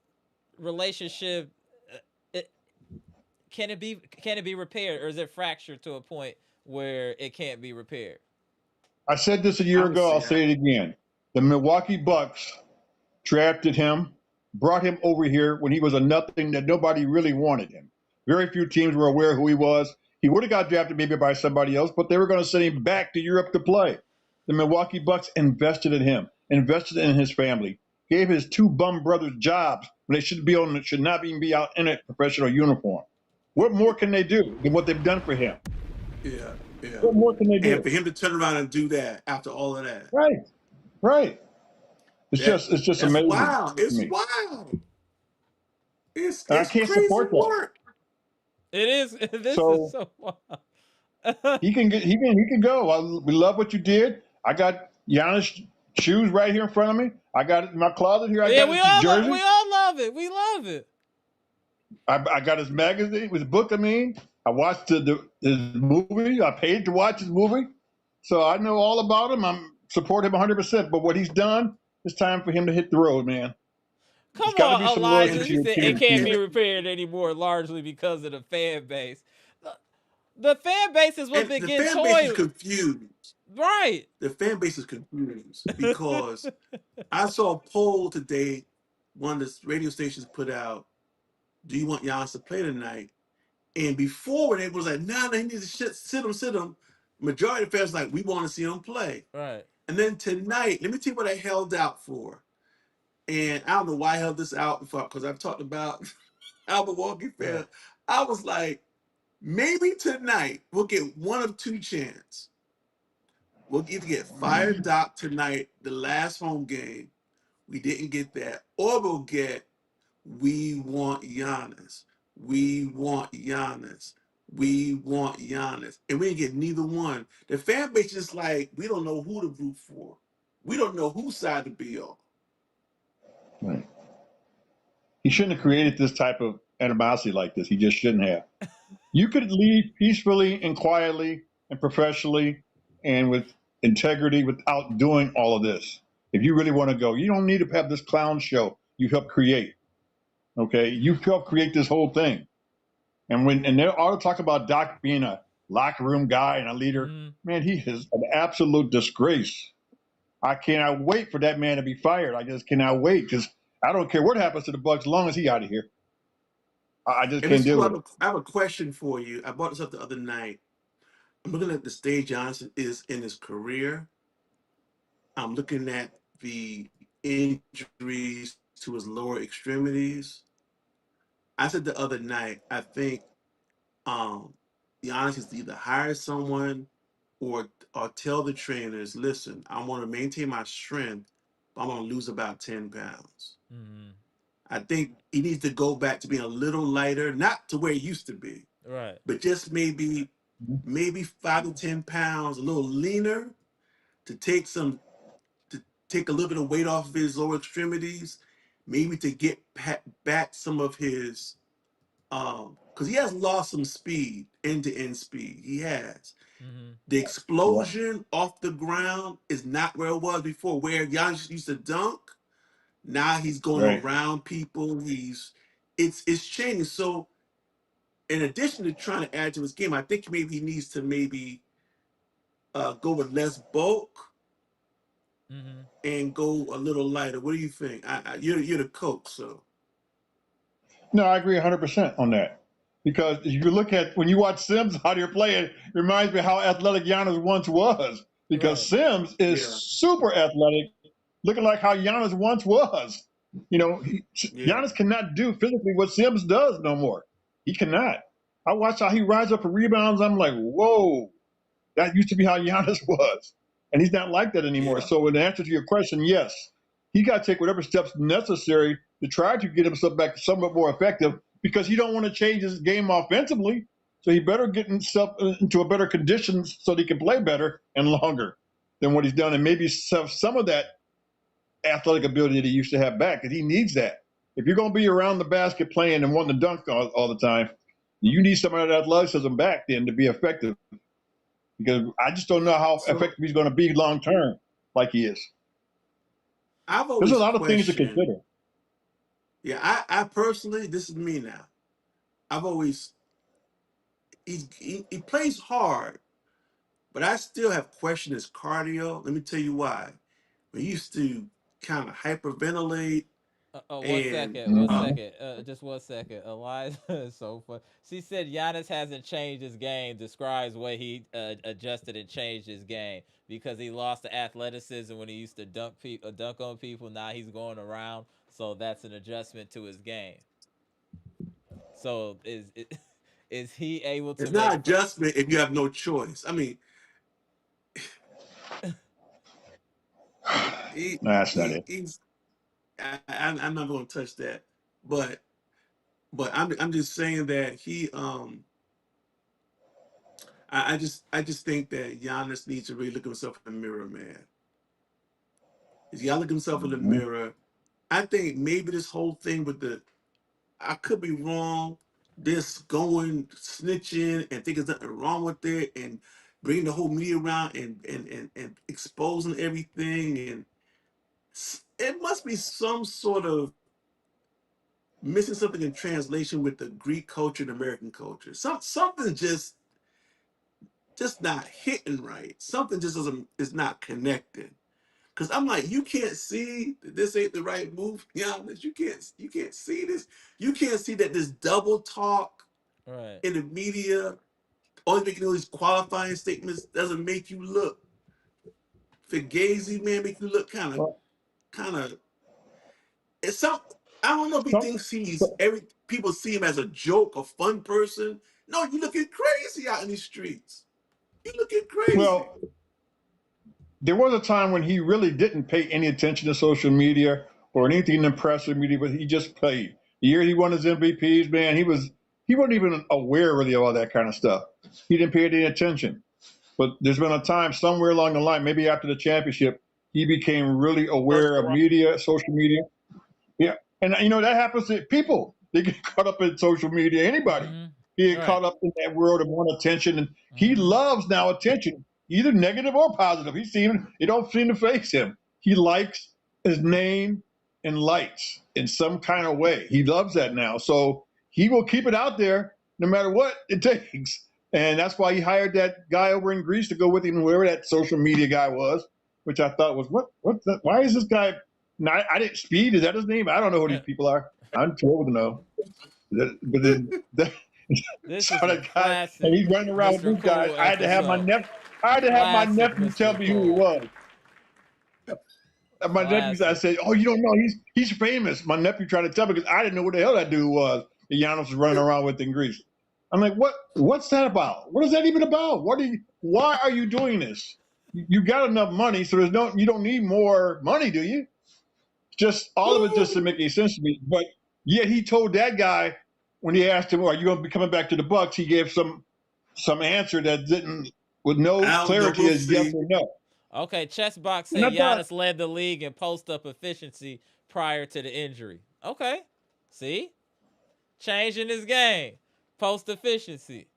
relationship? Can it be repaired, or is it fractured to a point where it can't be repaired. I said this a I year would ago. say I'll say it again. The Milwaukee Bucks drafted him, brought him over here when he was a nothing that nobody really wanted him. Very few teams were aware who he was. He would have got drafted maybe by somebody else, but they were going to send him back to Europe to play. The Milwaukee Bucks invested in him, invested in his family, gave his two bum brothers jobs when they should not even be out in a professional uniform. What more can they do than what they've done for him? yeah, yeah. What more can they And do? for him to turn around and do that after all of that, Right, right. It's just that's amazing wild. to It's me. wild. And I It's can't crazy support that. work. It is. This is So so wild. he can go. We love what you did. I got Giannis shoes right here in front of me. I got it in my closet here. I Yeah, got his jersey. we all love it. We love it. I got his magazine, his book. I mean, I watched his movie. I paid to watch his movie, so I know all about him. I'm support him 100%. But what he's done, it's time for him to hit the road, man. There's Come got to be on, some Elijah. loyalty And to You your said team it to can't keep be it. repaired anymore, largely because of the fan base. The fan base is what's and been the getting fan base is toiled. confused. Right. The fan base is confused because I saw a poll today. One of the radio stations put out, "Do you want Giannis to play tonight?" And before, when it was like, "Nah, he needs to sit him." Majority of the fans like, "We want to see him play." Right. And then tonight, let me tell you what I held out for. And I don't know why I held this out before, because I've talked about our Milwaukee fan. Right. I was like, maybe tonight we'll get one of two chances. We'll either get fired Doc tonight, the last home game. We didn't get that. Or we'll get, we want Giannis. We want Giannis. We want Giannis. And we didn't get neither one. The fan base is like, we don't know who to root for. We don't know whose side to be on. Right. He shouldn't have created this type of animosity like this. He just shouldn't have. You could leave peacefully and quietly and professionally and with integrity without doing all of this. If you really want to go, you don't need to have this clown show you helped create. Okay, you helped create this whole thing. And they're all talk about Doc being a locker room guy and a leader. Mm-hmm. Man, he is an absolute disgrace. I cannot wait for that man to be fired. I just cannot wait because I don't care what happens to the Bucks as long as he out of here. I just And can't this is deal what with it. I have a question for you. I brought this up the other night. I'm looking at the stage Johnson is in his career. I'm looking at the injuries to his lower extremities. I said the other night, I think Giannis is to either hire someone or tell the trainers, listen, I want to maintain my strength, but I'm going to lose about 10 pounds. Mm-hmm. I think he needs to go back to being a little lighter, not to where he used to be, Right. but just maybe 5 to 10 pounds, a little leaner to take a little bit of weight off of his lower extremities, maybe to get back some of his because he has lost some speed, end-to-end speed. He has. Mm-hmm. The Yeah, explosion off the ground is not where it was before, where Giannis used to dunk. Now he's going right. around people. It's changing. So in addition to trying to add to his game, I think maybe he needs to go with less bulk Mm-hmm. and go a little lighter. What do you think? You're the coach, so No, I agree 100% on that. Because if you look at when you watch Sims out here playing, it reminds me how athletic Giannis once was. Because Right. Sims is yeah, super athletic, looking like how Giannis once was. You know, yeah. Giannis cannot do physically what Sims does no more. He cannot. I watch how he rides up for rebounds. I'm like, whoa, that used to be how Giannis was. And he's not like that anymore. Yeah. So, in answer to your question, yes, he got to take whatever steps necessary to try to get himself back somewhat more effective because he don't want to change his game offensively. So he better get himself into a better condition so that he can play better and longer than what he's done, and maybe have some of that athletic ability that he used to have back. Because he needs that. If you're going to be around the basket playing and wanting to dunk all the time, you need some of that athleticism back then to be effective. Because I just don't know how So effective he's going to be long term, like he is. I've There's a always lot of things to questioned. consider. Yeah, I personally, this is me now. I've always he plays hard, but I still have questioned his cardio. Let me tell you why. We used to kind of hyperventilate One and second, one Mhm. second, just 1 second. Eliza is so fun. She said Giannis hasn't changed his game. Describes what he adjusted and changed his game because he lost the athleticism when he used to dunk on people. Now he's going around, so that's an adjustment to his game. So is he able to it's not make? adjustment if you have no choice. I mean, That's not it. he's I'm not going to touch that, but I'm just saying that I just think that Giannis needs to really look himself in the mirror, man. He's got to look himself in the Mhm. mirror. I think maybe this whole thing with the I could be wrong. This going snitching and think there's nothing wrong with it and bringing the whole media around and exposing everything and it must be some sort of missing something in translation with the Greek culture and American culture. Something just not hitting right. Something just doesn't is not connected. Cause I'm like, you can't see that this ain't the right move. Yeah, you can't see this. You can't see that this double talk Right. in the media, only making all these qualifying statements doesn't make you look fugazi, man, make you look Well, kind of it's some I don't know if he some, thinks he's so- every people see him as a joke, a fun person. No, you looking crazy out in these streets. You looking crazy. well, there was a time when he really didn't pay any attention to social media or anything in the press or media, but he just played. The year he won his MVPs, man, he wasn't even aware really of all that kind of stuff. He didn't pay any attention. But there's been a time somewhere along the line, maybe after the championship, he became really First aware of Corona. media, social media. Yeah, and that happens to people. They get caught up in social media. Anybody Mm-hmm. they get Right. caught up in that world and want attention, and he Mm-hmm. loves now attention, either negative or positive. It don't seem to face him. He likes his name and lights in some kind of way. He loves that now, so he will keep it out there no matter what it takes. And that's why he hired that guy over in Greece to go with him, whoever that social media guy was, which I thought was why is this guy no, I didn't. Speed, is that his name? I don't know who these people are. I'm too old to know. But then, This so is a that guy, and classic he's running around with Mr. these guys. Cool episode. I had to have my Classic nephew tell Mr. me who he Cool. was. And my nephew, I Classic. said, "Oh, you don't know? He's famous." My nephew tried to tell me because I didn't know what the hell that dude was. That Giannis was running around with in Greece. I'm like, what? What's that about? What is that even about? Why are you doing this? You got enough money, so you don't need more money, do you? Just all of it just didn't make any sense to me. But yet he told that guy when he asked him, "Are you going to be coming back to the Bucks?" He gave some answer that didn't with no I don't know. clarity We'll as yes see. or no. Okay, Chessbox And I said thought, Giannis led the league in post up efficiency prior to the injury. Okay, see, changing his game, post efficiency.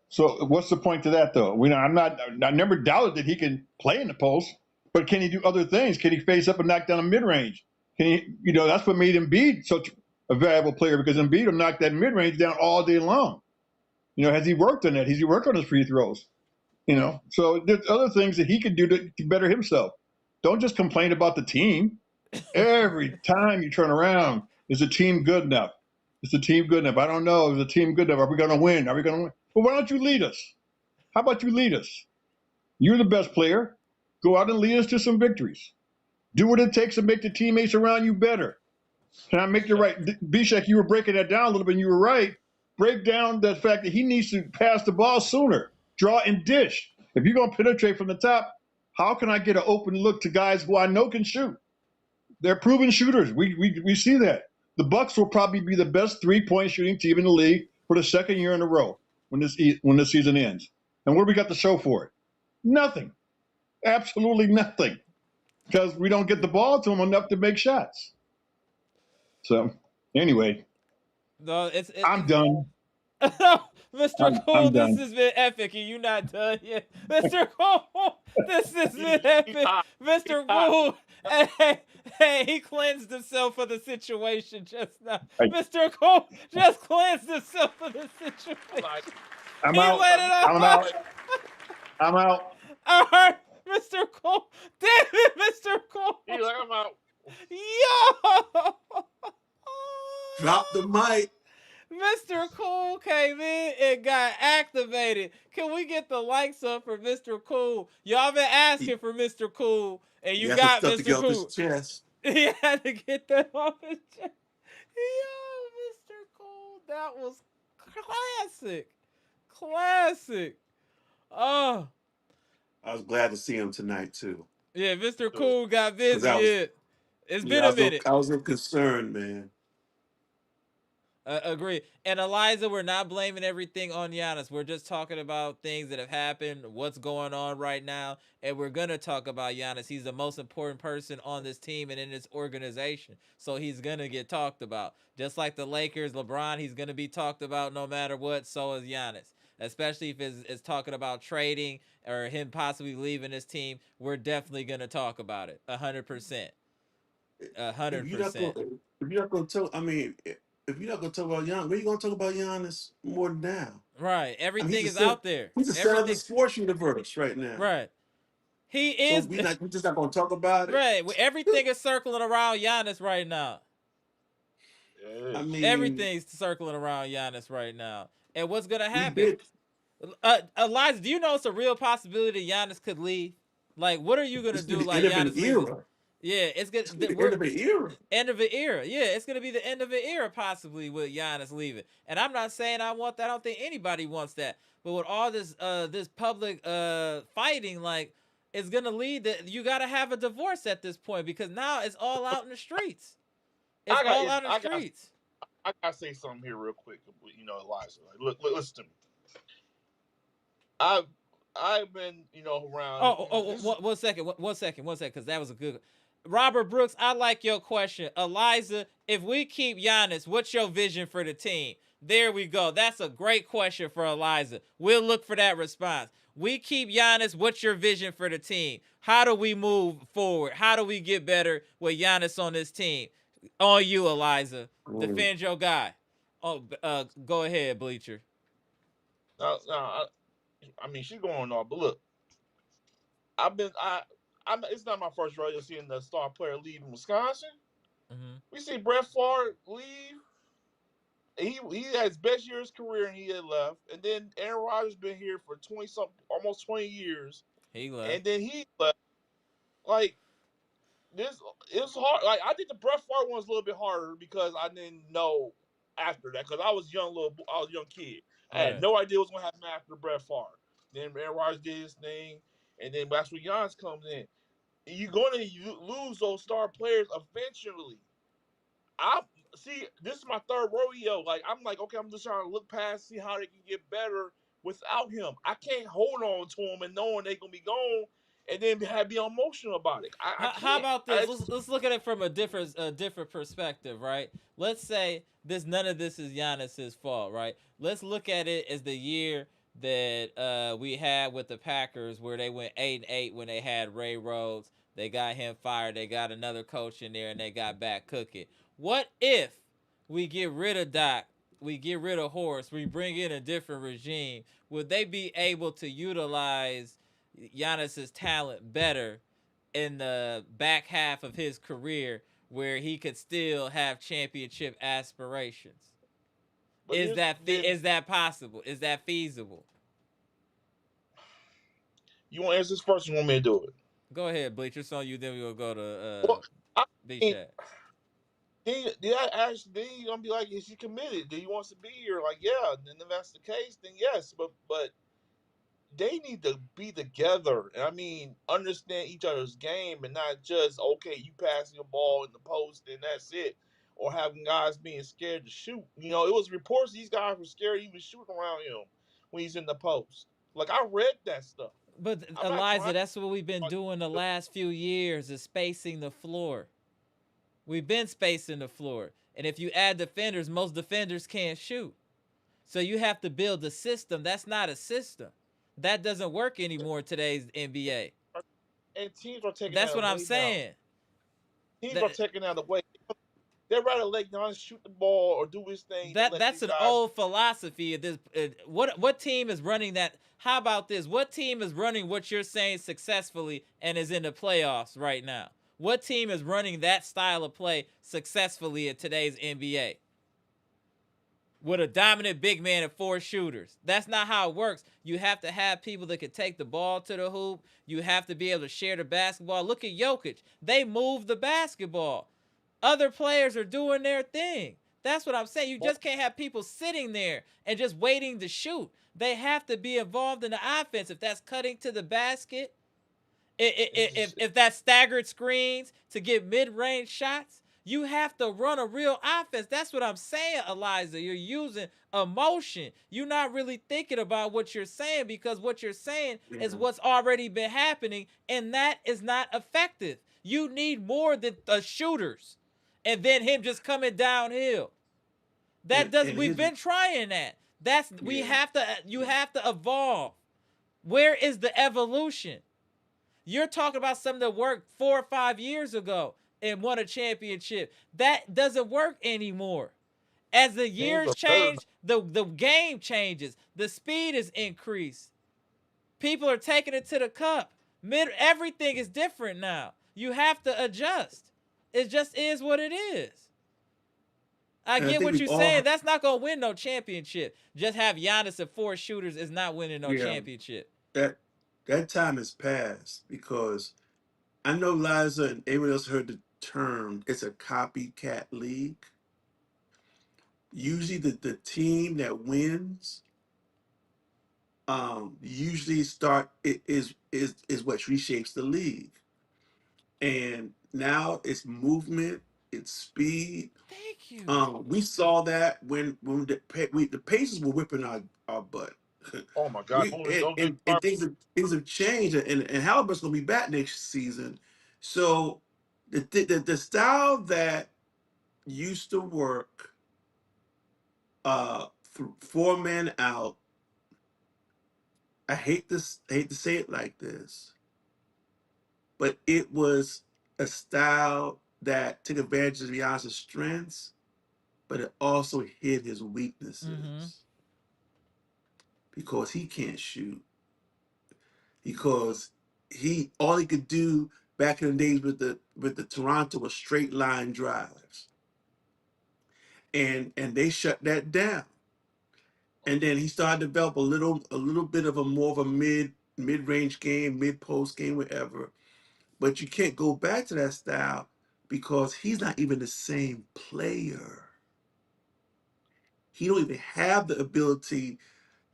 so what's the point to that though? I never doubted that he can play in the post, but can he do other things? Can he face up and knock down a mid range? Can he? That's what made Embiid such a valuable player because Embiid will knock that mid range down all day long. Has he worked on that? Has he worked on his free throws? So there's other things that he could do to better himself. Don't just complain about the team. Every time you turn around, is the team good enough? Is the team good enough? I don't know. Is the team good enough? Are we going to win? Are we going to win? Well, why don't you lead us? How about you lead us? You're the best player. Go out and lead us to some victories. Do what it takes to make the teammates around you better. Can I make the right? Bishak, you were breaking that down a little bit, and you were right. Break down the fact that he needs to pass the ball sooner, draw and dish. If you're going to penetrate from the top, how can I get an open look to guys who I know can shoot? They're proven shooters. We see that. The Bucks will probably be the best 3-point shooting team in the league for the second year in a row when this season ends. And what do we got to show for it? Nothing. Absolutely nothing. Because we don't get the ball to them enough to make shots. So, anyway, No, I'm done. Mr. Cool, I'm this done. has been epic, and you not done yet. Mr. Cool, this has been epic. Mr. Cool, hey, he cleansed himself of the situation just now. Right. Mr. Cool just cleansed himself of the situation. I'm He out. laid it I'm on. out. I'm out. All right, Mr. Cole. Damn it, Mr. Cole. He's like, I'm out. Yo. Drop the mic. Mr. Cool came in and got activated. Can we get the likes up for Mr. Cool? Y'all been He, asking for Mr. Cool, and he you has some got stuff to Mr. get off his Cool. chest. He had to get that off his chest. Yo, Mr. Cool, that was classic. Classic. Oh, I was glad to see him tonight too. yeah, Mr. Cool got Because busy. I was, Yeah, it's been yeah, a minute. I was concerned, man. Agree. And Eliza, we're not blaming everything on Giannis. We're just talking about things that have happened, what's going on right now, and we're gonna talk about Giannis. He's the most important person on this team and in this organization, so he's gonna get talked about. Just like the Lakers, LeBron, he's gonna be talked about no matter what. So is Giannis, especially if it's talking about trading or him possibly leaving his team. We're definitely gonna talk about it. 100%. If you're not 100%. going, if you're not going to talk, I mean, if you're not going to talk about Giannis, where you going to talk about Giannis more than now? Right. I mean, Everything is out there. he's the center of the Everything. sports universe right now. Right. He So is we're just not going to talk about it. right. Everything is circling around Giannis right now. I mean, Everything's circling around Giannis right now. And what's gonna we happen? did. Eliza, do you know it's a real possibility Giannis could leave? Like, what are you gonna This is do? the Like end of Giannis an leaves? era. Yeah, it's gonna. It's the We're end of an era. end of an era. Yeah, it's gonna be the end of an era possibly with Giannis leaving. And I'm not saying I want that. I don't think anybody wants that. But with all this public fighting, like, it's gonna lead that you gotta have a divorce at this point because now it's all out in the streets. It's all out in the streets. I gotta say something here real quick. You know, Elijah. Like, look, listen to me. I've been, you know, around. One second, because that was a good. Robert Brooks, I like your question. Eliza, if we keep Giannis, what's your vision for the team? There we go. That's a great question for Eliza. We'll look for that response. We keep Giannis, what's your vision for the team? How do we move forward? How do we get better with Giannis on this team? On you, Eliza. Defend your guy. Oh, go ahead, Bleacher. I mean, she's going on, but look, it's not my first rodeo seeing the star player leave in Wisconsin. Mm-hmm. We see Brett Favre leave. He had his best year of his career and he had left. And then Aaron Rodgers been here for 20-something, almost 20 years. He left. And then he left. Like, this, it was hard. Like, I think the Brett Favre one was a little bit harder because I didn't know after that. Because I was a young kid. I had no idea what was going to happen after Brett Favre. Then Aaron Rodgers did his thing. And then that's where Giannis comes in. You're going to lose those star players eventually. This is my third rodeo. Like, I'm like, okay, I'm just trying to look past, see how they can get better without him. I can't hold on to him and knowing they're going to be gone and then be emotional about it. How about this? Let's look at it from a different perspective, right? Let's say none of this is Giannis's fault, right? Let's look at it as the year that we had with the Packers where they went 8-8 when they had Ray Rhodes. They got him fired. They got another coach in there, and they got back cooking. What if we get rid of Doc, we get rid of Horst, we bring in a different regime? Would they be able to utilize Giannis's talent better in the back half of his career where he could still have championship aspirations? Is that possible? Is that feasible? You want to answer this first or you want me to do it? Go ahead, Bleacher. So you then we'll go to B-Chat. Then he's gonna be like, is he committed? Do he wants to be here? Like, yeah. And if that's the case, then yes. But they need to be together and I mean understand each other's game and not just okay, you passing the ball in the post and that's it, or having guys being scared to shoot. You know, it was reports these guys were scared to even shoot around him when he's in the post. Like I read that stuff. But Eliza, that's what we've been doing the last few years is spacing the floor. We've been spacing the floor. And if you add defenders, most defenders can't shoot. So you have to build a system. That's not a system. That doesn't work anymore in today's NBA. And teams are taking That's that what away I'm saying. Teams are taking that away. They'd rather let Giannis shoot the ball or do his thing than let That's these an guys. old philosophy. Of this, what team is running that? How about this? What team is running what you're saying successfully and is in the playoffs right now? What team is running that style of play successfully in today's NBA? With a dominant big man and 4 shooters. That's not how it works. You have to have people that can take the ball to the hoop. You have to be able to share the basketball. Look at Jokic. They move the basketball. Other players are doing their thing. That's what I'm saying. You just can't have people sitting there and just waiting to shoot. They have to be involved in the offense. If that's cutting to the basket, if that's staggered screens to get mid-range shots, you have to run a real offense. That's what I'm saying, Eliza. You're using emotion. You're not really thinking about what you're saying, because what you're saying is what's already been happening, and that is not effective. You need more than the shooters and then him just coming downhill. We've been trying that. You have to evolve. Where is the evolution? You're talking about something that worked 4 or 5 years ago and won a championship. That doesn't work anymore. As the years change, the game changes. The speed is increased. People are taking it to the cup. Everything is different now. You have to adjust. It just is what it is. I get what you're saying. That's not going to win no championship. Just have Giannis and 4 shooters is not winning no championship. That time has passed, because I know Liza and everyone else heard the term, it's a copycat league. Usually the team that wins usually is what reshapes the league. And now it's movement, it's speed. Thank you. We saw that when the Pacers were whipping our butt. Oh my God! And things have changed, and Halliburton's gonna be back next season. So the style that used to work, 4 men out. I hate to say it like this, but it was a style that took advantage of Giannis' strengths, but it also hid his weaknesses, because he can't shoot. Because all he could do back in the days with the Toronto was straight line drives. And they shut that down. And then he started to develop a little bit of a more of a mid-range game, mid-post game, whatever. But you can't go back to that style, because he's not even the same player. He don't even have the ability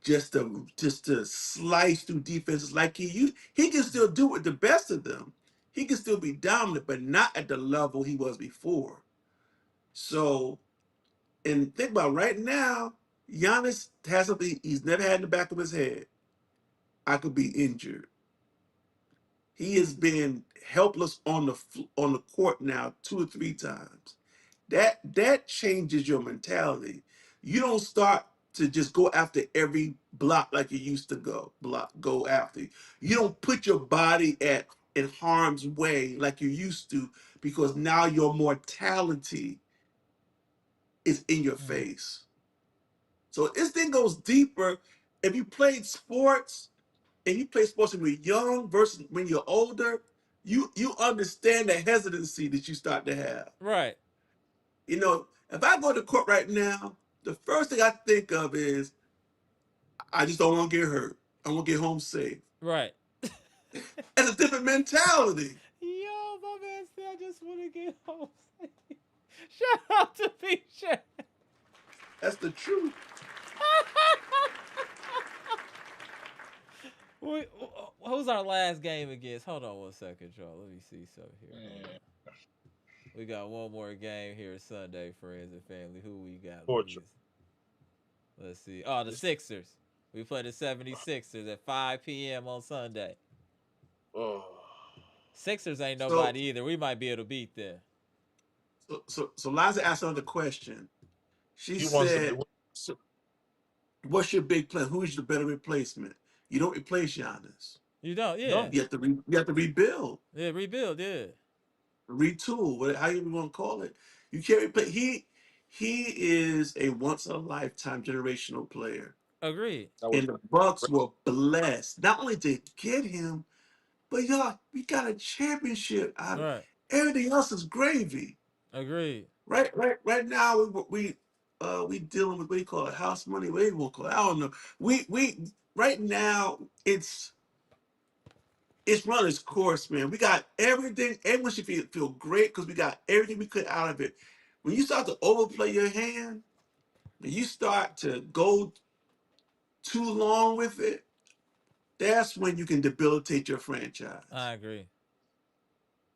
just to slice through defenses like he used. He can still do it with the best of them. He can still be dominant, but not at the level he was before. So, and think about right now, Giannis has something he's never had in the back of his head. I could be injured. He has been helpless on the court now 2 or 3 times. That changes your mentality. You don't start to just go after every block like you used to go after. You don't put your body in harm's way like you used to, because now your mortality is in your face. So this thing goes deeper. If you played sports, and you play sports when you're young versus when you're older, you understand the hesitancy that you start to have. Right. If I go to court right now, the first thing I think of is, I just don't want to get hurt. I want to get home safe. Right. It's a different mentality. Yo, my man said I just want to get home safe. Shout out to PJ. That's the truth. Who's our last game against? Hold on 1 second, y'all. Let me see something here. We got one more game here Sunday, friends and family. Who we got? Let's see. Oh, the Sixers. We play the 76ers at 5 p.m. on Sunday. Sixers ain't nobody either. We might be able to beat them. So Liza asked another question. She said, what's your big plan? Who's the better replacement? You don't replace Giannis. You don't, yeah. You have to rebuild. Yeah, rebuild, yeah. Retool, how you want to call it. You can't replace. He is a once in a lifetime generational player, Agreed. That was and the Bucks were blessed not only to get him, but y'all, we got a championship out of it. Right. Everything else is gravy. Agreed. Right now we dealing with what do you call it, house money, what do you want to call it? I don't know. We right now it's run its course, man. We got everything. Everyone should feel great because we got everything we could out of it. When you start to overplay your hand, when you start to go too long with it, that's when you can debilitate your franchise. I agree.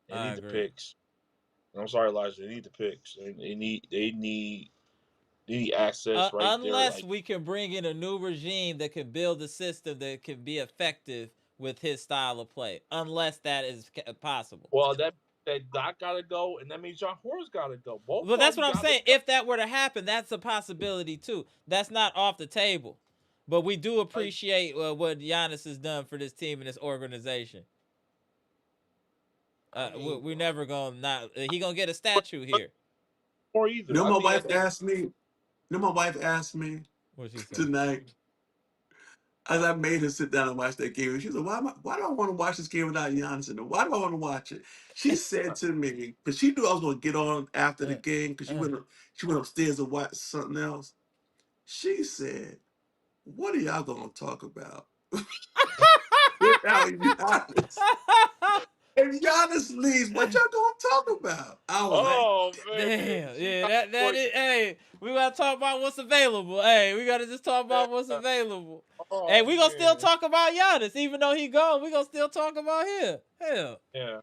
they I need the agree. picks. I'm sorry, Elijah. They need the picks. They need access right there. Unless Like, we can bring in a new regime that can build a system that can be effective with his style of play. Unless that is possible. well, that Doc gotta go, and that means John Horst gotta go. Both Well, of that's them what I'm gotta saying. go. If that were to happen, that's a possibility too. That's not off the table. But we do Like, appreciate what Giannis has done for this team and this organization. I mean, We never gonna not. He gonna get a statue here. or You either. know, I my mean, wife asked me. You know, my wife asked me What she say? tonight as I made her sit down and watch that game. She said, why do I want to watch this game without Giannis in it? Why do I want to watch it? She said to me, because she knew I was going to get on after the Uh, game, because uh. she went upstairs to watch something else. She said, what are y'all going to talk about without Giannis? If Giannis leaves, what y'all going to talk about? I was like, oh man, Damn, she yeah, got that what? is. Hey, we gotta talk about what's available. Hey, we gotta just talk Yeah. about what's available. Hey, Oh we gonna still man, talk about Giannis, even though he gone. We gonna still talk about him. Hell, yeah.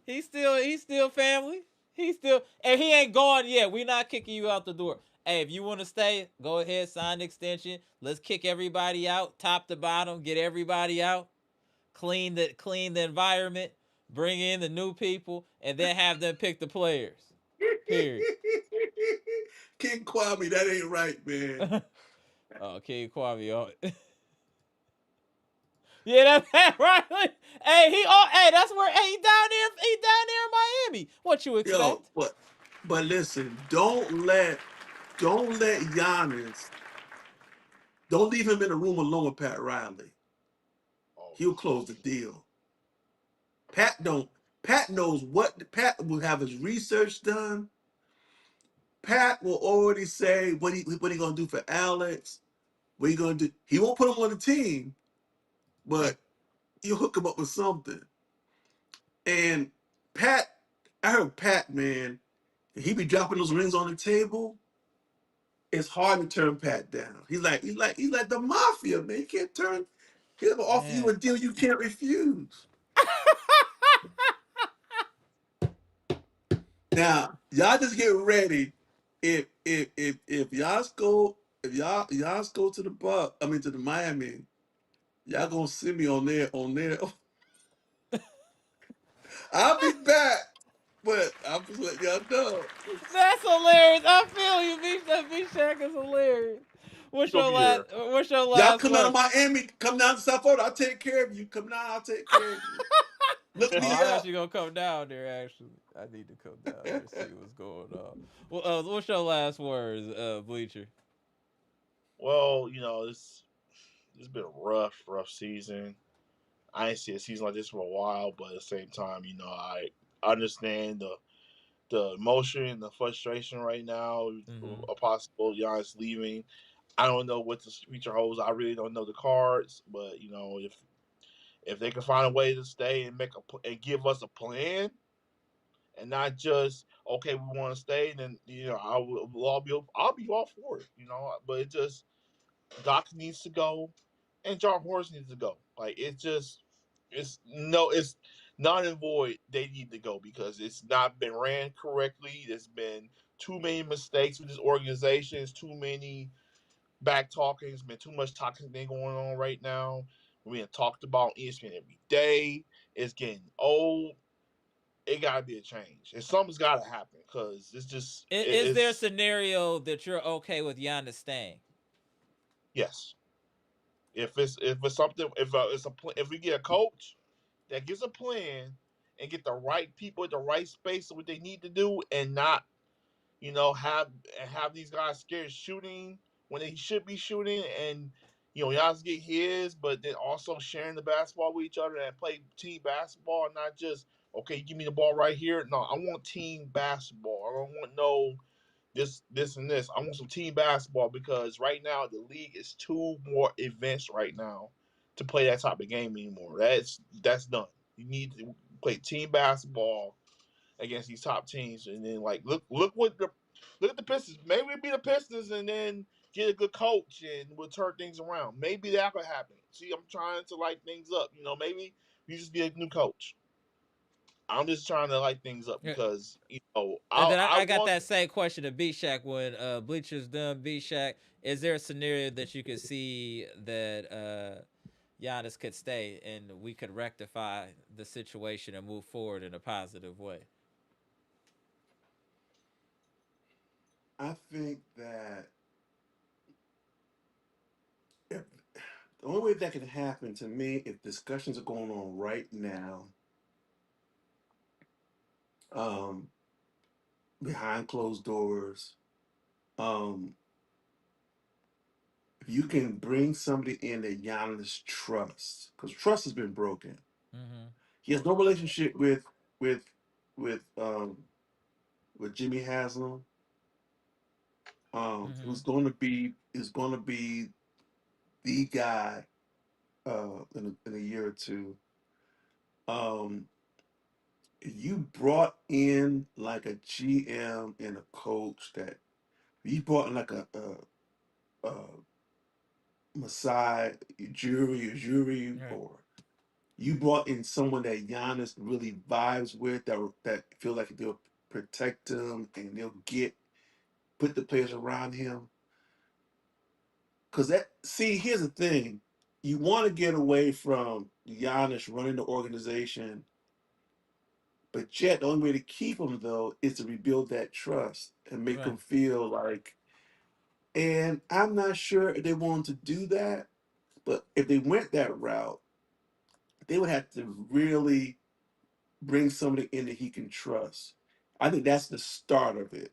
he's still family. He's still, and he ain't gone yet. We not kicking you out the door. Hey, if you want to stay, go ahead, sign the extension. Let's kick everybody out, top to bottom, get everybody out, clean the environment, bring in the new people, and then have them pick the players. Period. King Kwame, that ain't right, man. Oh, King Kwame. Oh. Yeah, that's right. Hey, that's where he down there. He down there in Miami. What you Yo, expect? but listen, don't let Giannis, don't leave him in a room alone with Pat Riley. Oh, He'll close the deal. Pat don't. Pat knows what. Pat will have his research done. Pat will already say what he gonna do for Alex. What he gonna do? He won't put him on the team, but he'll hook him up with something. And Pat, I heard Pat, man, he be dropping those rings on the table. It's hard to turn Pat down. He's like the mafia, man. You can't turn. He'll offer you Man. a deal you can't refuse. Now, y'all just get ready. If y'all go to the to the Miami, y'all gonna see me on there. I'll be back, but I'm just letting y'all know. That's hilarious. I feel you. B Shack is hilarious. he gonna be there. What's your Y'all last come down to word? Miami, come down to South Florida. I'll take care of you. Come down, I'll take care of you. Look Oh, me I thought up. you gonna come down there. Actually, I need to come down there and see what's going on. Well, what's your last words, Bleacher? Well, it's been a rough season. I ain't seen a season like this for a while, but at the same time, I understand the emotion and the frustration right now. Mm-hmm. A possible Giannis leaving. I don't know what the future holds. I really don't know the cards, but if they can find a way to stay and and give us a plan, and not just okay, we want to stay, then I'll be all for it. But it just Doc needs to go, and John Horst needs to go. Like it's not in void. They need to go because it's not been ran correctly. There's been too many mistakes with this organization. It's too many back talking. It's been too much talking thing going on right now. We're being talked about ESPN every day. It's getting old. It gotta be a change, and something's gotta happen because it's just Is there a it's scenario that you're okay with Giannis staying? yes. If it's something if we get a coach that gives a plan and get the right people at the right space of what they need to do and not have these guys scared shooting when they should be shooting, and Giannis get his, but then also sharing the basketball with each other and play team basketball, not just okay, give me the ball right here. No, I want team basketball. I don't want no this and this. I want some team basketball because right now the league is too more advanced right now to play that type of game anymore. That's done. You need to play team basketball against these top teams, and then like look at the Pistons. Maybe we beat the Pistons and then get a good coach and we'll turn things around. Maybe that could happen. See, I'm trying to light things up. Maybe we just get a new coach. I'm just trying to light things up Yeah. because And then I I got want. that same question to B Shack when Bleacher's done. B Shack, is there a scenario that you could see that Giannis could stay and we could rectify the situation and move forward in a positive way? I think that if, the only way that can happen to me if discussions are going on right now, um, behind closed doors, um, if you can bring somebody in that Giannis trusts, because trust has been broken. Mm-hmm. He has no relationship with with um with Jimmy Haslam, Mm-hmm. who's going to be the guy in a year or two. Um, you brought in like a GM and a coach that you brought in like a Masai Ujiri, Right. or you brought in someone that Giannis really vibes with, that feel like they'll protect him and they'll put the players around him. Because here's the thing. You want to get away from Giannis running the organization, but yet the only way to keep him though is to rebuild that trust and make Right. him feel like. And I'm not sure if they wanted to do that, but if they went that route, they would have to really bring somebody in that he can trust. I think that's the start of it.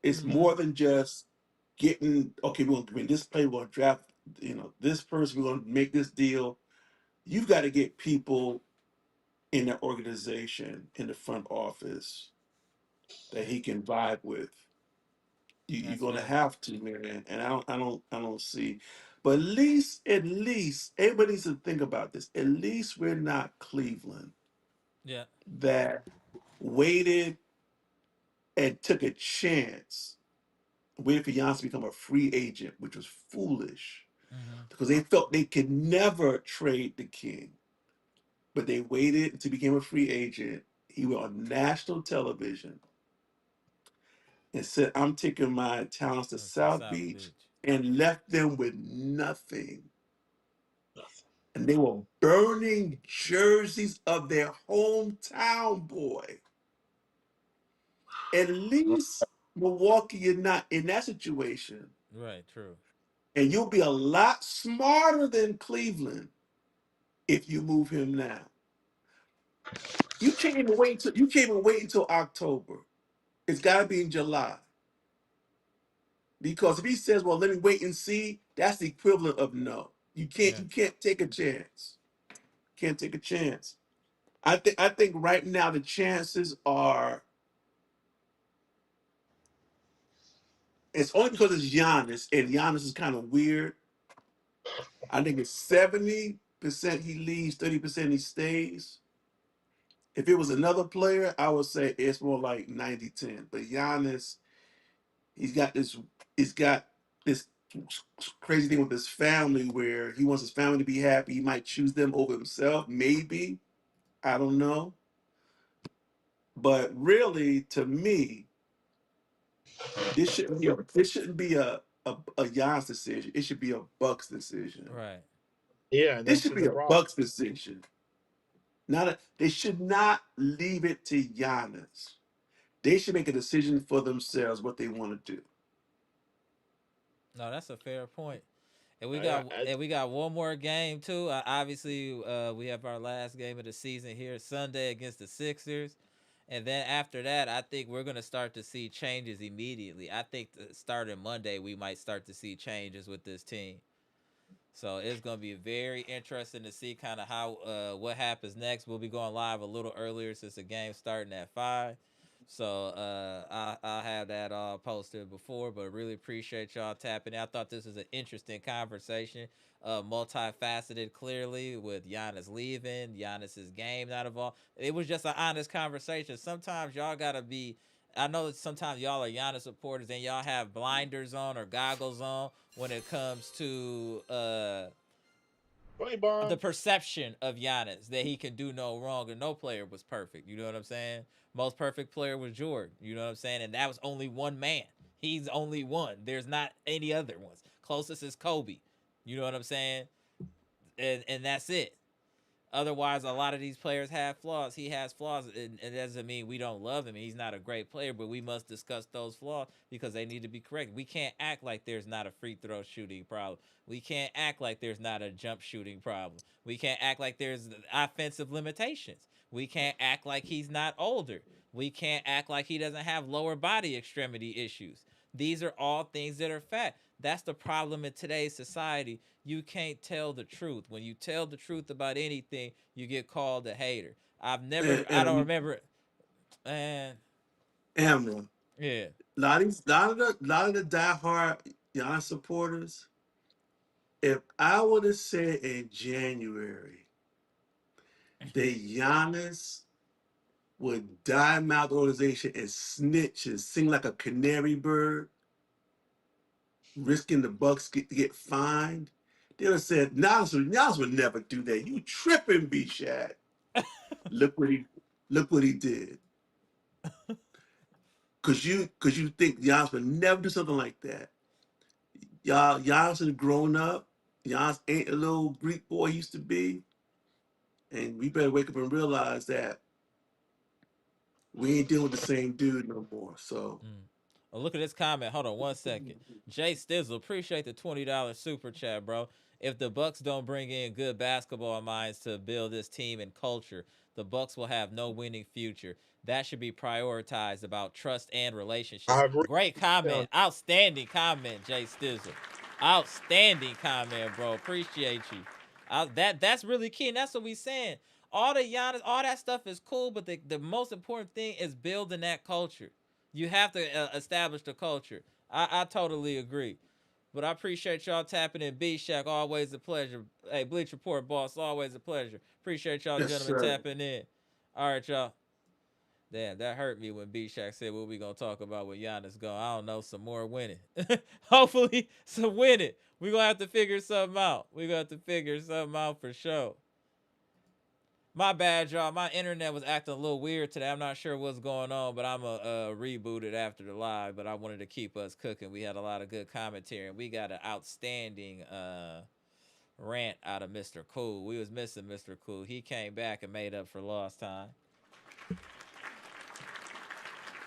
It's Mm-hmm. more than just getting okay. We're going to bring this player. We're going to draft, this person. We're going to make this deal. You've got to get people in that organization in the front office that he can vibe with. You're That's going to fair. have to, man. And I don't see. But at least, everybody needs to think about this. At least we're not Cleveland Yeah. that waited and took a chance, waited for Giannis to become a free agent, which was foolish Mm-hmm. because they felt they could never trade the king. But they waited until he became a free agent. He went on national television and said, I'm taking my talents to That's the South South Beach, Beach. and left them with nothing. And they were burning jerseys of their hometown, boy. At least Milwaukee, you're not in that situation. Right. True. And you'll be a lot smarter than Cleveland if you move him now. You can't even wait until October. It's gotta be in July. Because if he says, well, let me wait and see, that's the equivalent of no. You can't Yeah. you can't take a chance. Can't take a chance. I think right now the chances are, it's only because it's Giannis, and Giannis is kind of weird. I think it's 70% he leaves, 30% he stays. If it was another player, I would say it's more like 90-10. But Giannis, he's got this he's got this crazy thing with his family where he wants his family to be happy. He might choose them over himself, maybe. I don't know. But really, to me, this shouldn't be a Giannis decision. It should be a Bucks decision. Right. Yeah, and This that's should the be a problem. Bucks decision. They should not leave it to Giannis. They should make a decision for themselves what they want to do. No, that's a fair point. And we I, got I, and we got one more game too. Obviously, we have our last game of the season here Sunday against the Sixers. And then after that, I think we're gonna start to see changes immediately. I think starting Monday, we might start to see changes with this team. So it's gonna be very interesting to see kind of how what happens next. We'll be going live a little earlier since the game's starting at 5. So I'll have that all posted before, but really appreciate y'all tapping in. I thought this was an interesting conversation, multifaceted clearly with Giannis leaving, Giannis's game not evolved. It was just an honest conversation. Sometimes y'all gotta be. I know that sometimes y'all are Giannis supporters and y'all have blinders on or goggles on when it comes to Play the bomb. perception of Giannis that he can do no wrong, and no player was perfect. You know what I'm saying? Most perfect player was Jordan. You know what I'm saying? And that was only one man. He's only one. There's not any other ones. Closest is Kobe. You know what I'm saying? And that's it. Otherwise, a lot of these players have flaws. He has flaws, and it doesn't mean we don't love him. He's not a great player, but we must discuss those flaws because they need to be corrected. We can't act like there's not a free throw shooting problem. We can't act like there's not a jump shooting problem. We can't act like there's offensive limitations. We can't act like he's not older. We can't act like he doesn't have lower body extremity issues. These are all things that are fact. That's the problem in today's society. You can't tell the truth. When you tell the truth about anything, you get called a hater. I don't And remember, and Amra, yeah. lot of the diehard Giannis supporters. If I would have said in January that Giannis would die mouth the organization and snitch and sing like a canary bird, risking the Bucks get fined, they would have said Giannis would never do that. You tripping, B Shad. Look what he look what he did. Cause you think Giannis would never do something like that. Giannis has grown up. Giannis ain't a little Greek boy he used to be. And we better wake up and realize that we ain't dealing with the same dude no more. So Mm. Oh, look at this comment. Hold on 1 second. Jay Stizzle, appreciate the $20 super chat, bro. If the Bucks don't bring in good basketball minds to build this team and culture, the Bucks will have no winning future. That should be prioritized about trust and relationships. I agree. Great Yeah. comment. Outstanding comment, Jay Stizzle. Outstanding comment, bro. Appreciate you. That's really key, and that's what we saying. All the Giannis, all that stuff is cool, but the most important thing is building that culture. You have to establish the culture. I totally agree. But I appreciate y'all tapping in. B Shack, always a pleasure. Hey, Bleach Report boss, always a pleasure. Appreciate y'all yes, gentlemen sir. tapping in. All right, y'all. Damn, that hurt me when B Shack said what we gonna talk about with Giannis going. I don't know, some more winning. Hopefully, some winning. We gonna have to figure something out. We gonna have to figure something out for sure. My bad, y'all. My internet was acting a little weird today. I'm not sure what's going on, but I'm a reboot it after the live. But I wanted to keep us cooking. We had a lot of good commentary, and we got an outstanding rant out of Mr. Cool. We was missing Mr. Cool. He came back and made up for lost time.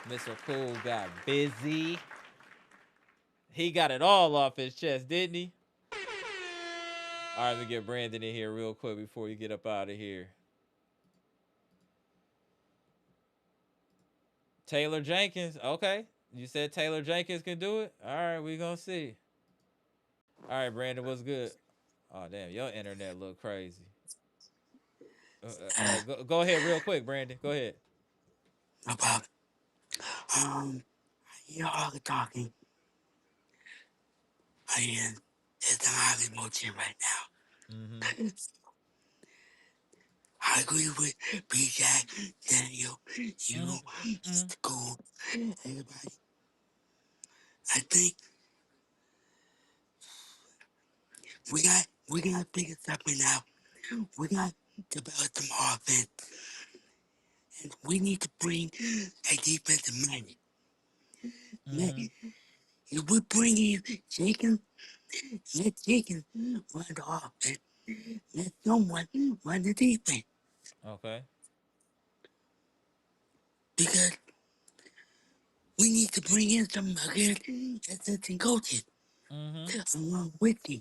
Mr. Cool got busy. He got it all off his chest, didn't he? All right, let me get Brandon in here real quick before you get up out of here. Taylor Jenkins. Okay. You said Taylor Jenkins can do it? All right, we gonna see. All right, Brandon, what's good? Oh, damn, your internet look crazy. Go ahead real quick, Brandon. Go ahead. About um y'all talking and it's an ugly motion right Mm-hmm. now. I agree with B Jack, Daniel, you, Mm-hmm. Mm-hmm. Mr. Cool, everybody. I think we gotta figure something out. We got to build some offense and we need to bring a defensive minded. Let, Mm-hmm. if we bring in Jenkins, let Jenkins run the offense. Let someone run the defense. Okay. Because we need to bring in some good assistant coaches Mm-hmm. along with you.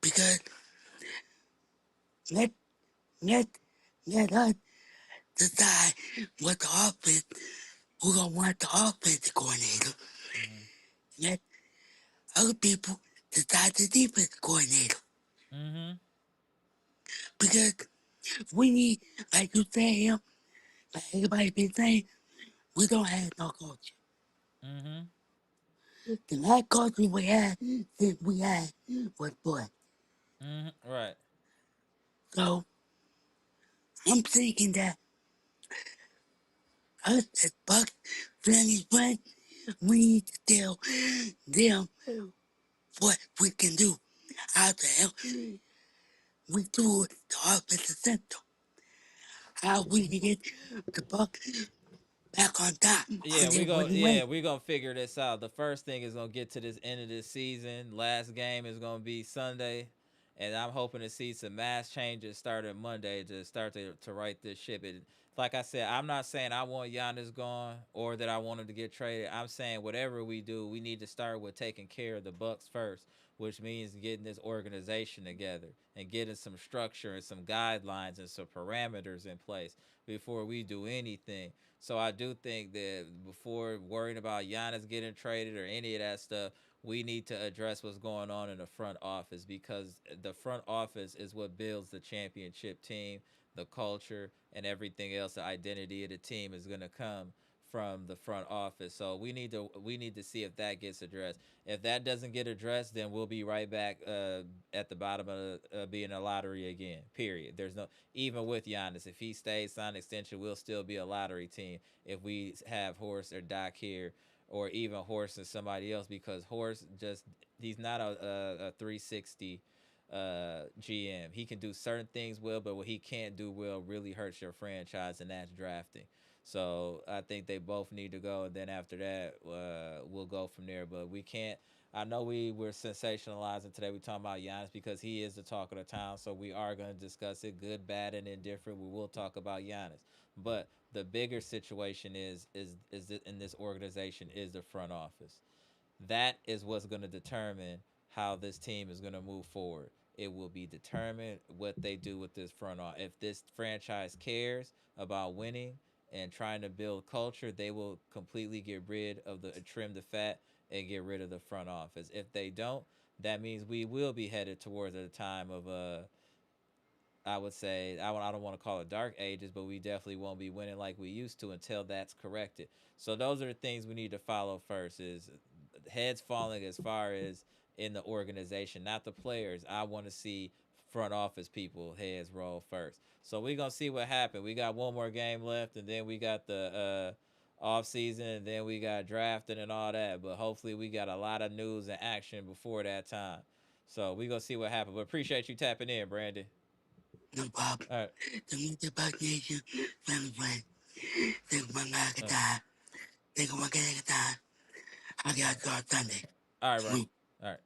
Because let let let us decide what the offense, who gonna want the offensive coordinator. Mm-hmm. Let other people decide the defense coordinator. Mm-hmm. Because we need, like you said, him, like everybody been saying, we don't have no culture. Mm-hmm. The last culture we had since we had was Bush. Mm-hmm. Right. So I'm thinking that us as Bucks family friends, we need to tell them what we can do. How the hell we do the offensive center. How we can get the Bucks back on top Yeah, on their winning way. we gonna figure this out. The first thing is gonna get to this end of this season. Last game is gonna be Sunday, and I'm hoping to see some mass changes starting Monday to start to right this ship. It, like I said, I'm not saying I want Giannis gone or that I want him to get traded. I'm saying whatever we do, we need to start with taking care of the Bucks first, which means getting this organization together and getting some structure and some guidelines and some parameters in place before we do anything. So I do think that before worrying about Giannis getting traded or any of that stuff, we need to address what's going on in the front office, because the front office is what builds the championship team, the culture, and everything else. The identity of the team is going to come from the front office. So we need to see if that gets addressed. If that doesn't get addressed, then we'll be right back at the bottom of being a lottery again. Period. There's no, even with Giannis, if he stays signed extension, we'll still be a lottery team if we have Horst or Doc here, or even Horst and somebody else, because Horst just, he's not a 360 GM. He can do certain things well, but what he can't do well really hurts your franchise, and that's drafting. So I think they both need to go, and then after that, we'll go from there. But we can't. I know we were sensationalizing today. We talking about Giannis because he is the talk of the town. So we are going to discuss it, good, bad, and indifferent. We will talk about Giannis, but the bigger situation is in this organization is the front office. That is what's going to determine how this team is going to move forward. It will be determined what they do with this front office. If this franchise cares about winning and trying to build culture, they will completely get rid of trim the fat and get rid of the front office. If they don't, that means we will be headed towards a time of I would say I don't want to call it dark ages, but we definitely won't be winning like we used to until that's corrected. So those are the things we need to follow first: is heads falling as far as in the organization, not the players. I want to see front office people heads roll first. So we're gonna see what happens. We got one more game left, and then we got the off season, and then we got drafting and all that. But hopefully we got a lot of news and action before that time. So we gonna see what happens. But appreciate you tapping in, Brandon. No problem. All right. The Media Buck Nation, family friend, think of my All American right. time, think of my Canadian time. I got to start Sunday. All right, Brandon. Salute. All right.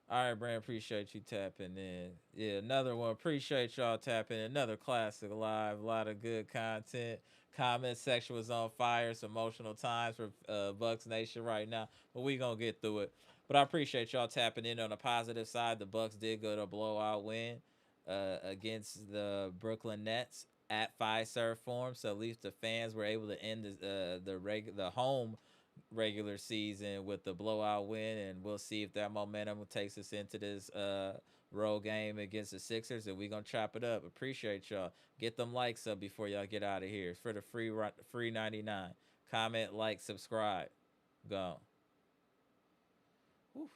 All right, Brandon. Appreciate you tapping in. Yeah, another one. Appreciate y'all tapping in. Another classic live. A lot of good content. Comment section was on fire. It's emotional times for Bucks Nation right now, but we gonna get through it. But I appreciate y'all tapping in. On the positive side, the Bucks did go to a blowout win against the Brooklyn Nets at Fiserv Forum. So at least the fans were able to end the home regular season with the blowout win, and we'll see if that momentum takes us into this road game against the Sixers, and we gonna chop it up. Appreciate y'all. Get them likes up before y'all get out of here. It's for the free 99. Comment, like, subscribe. Go. Whew.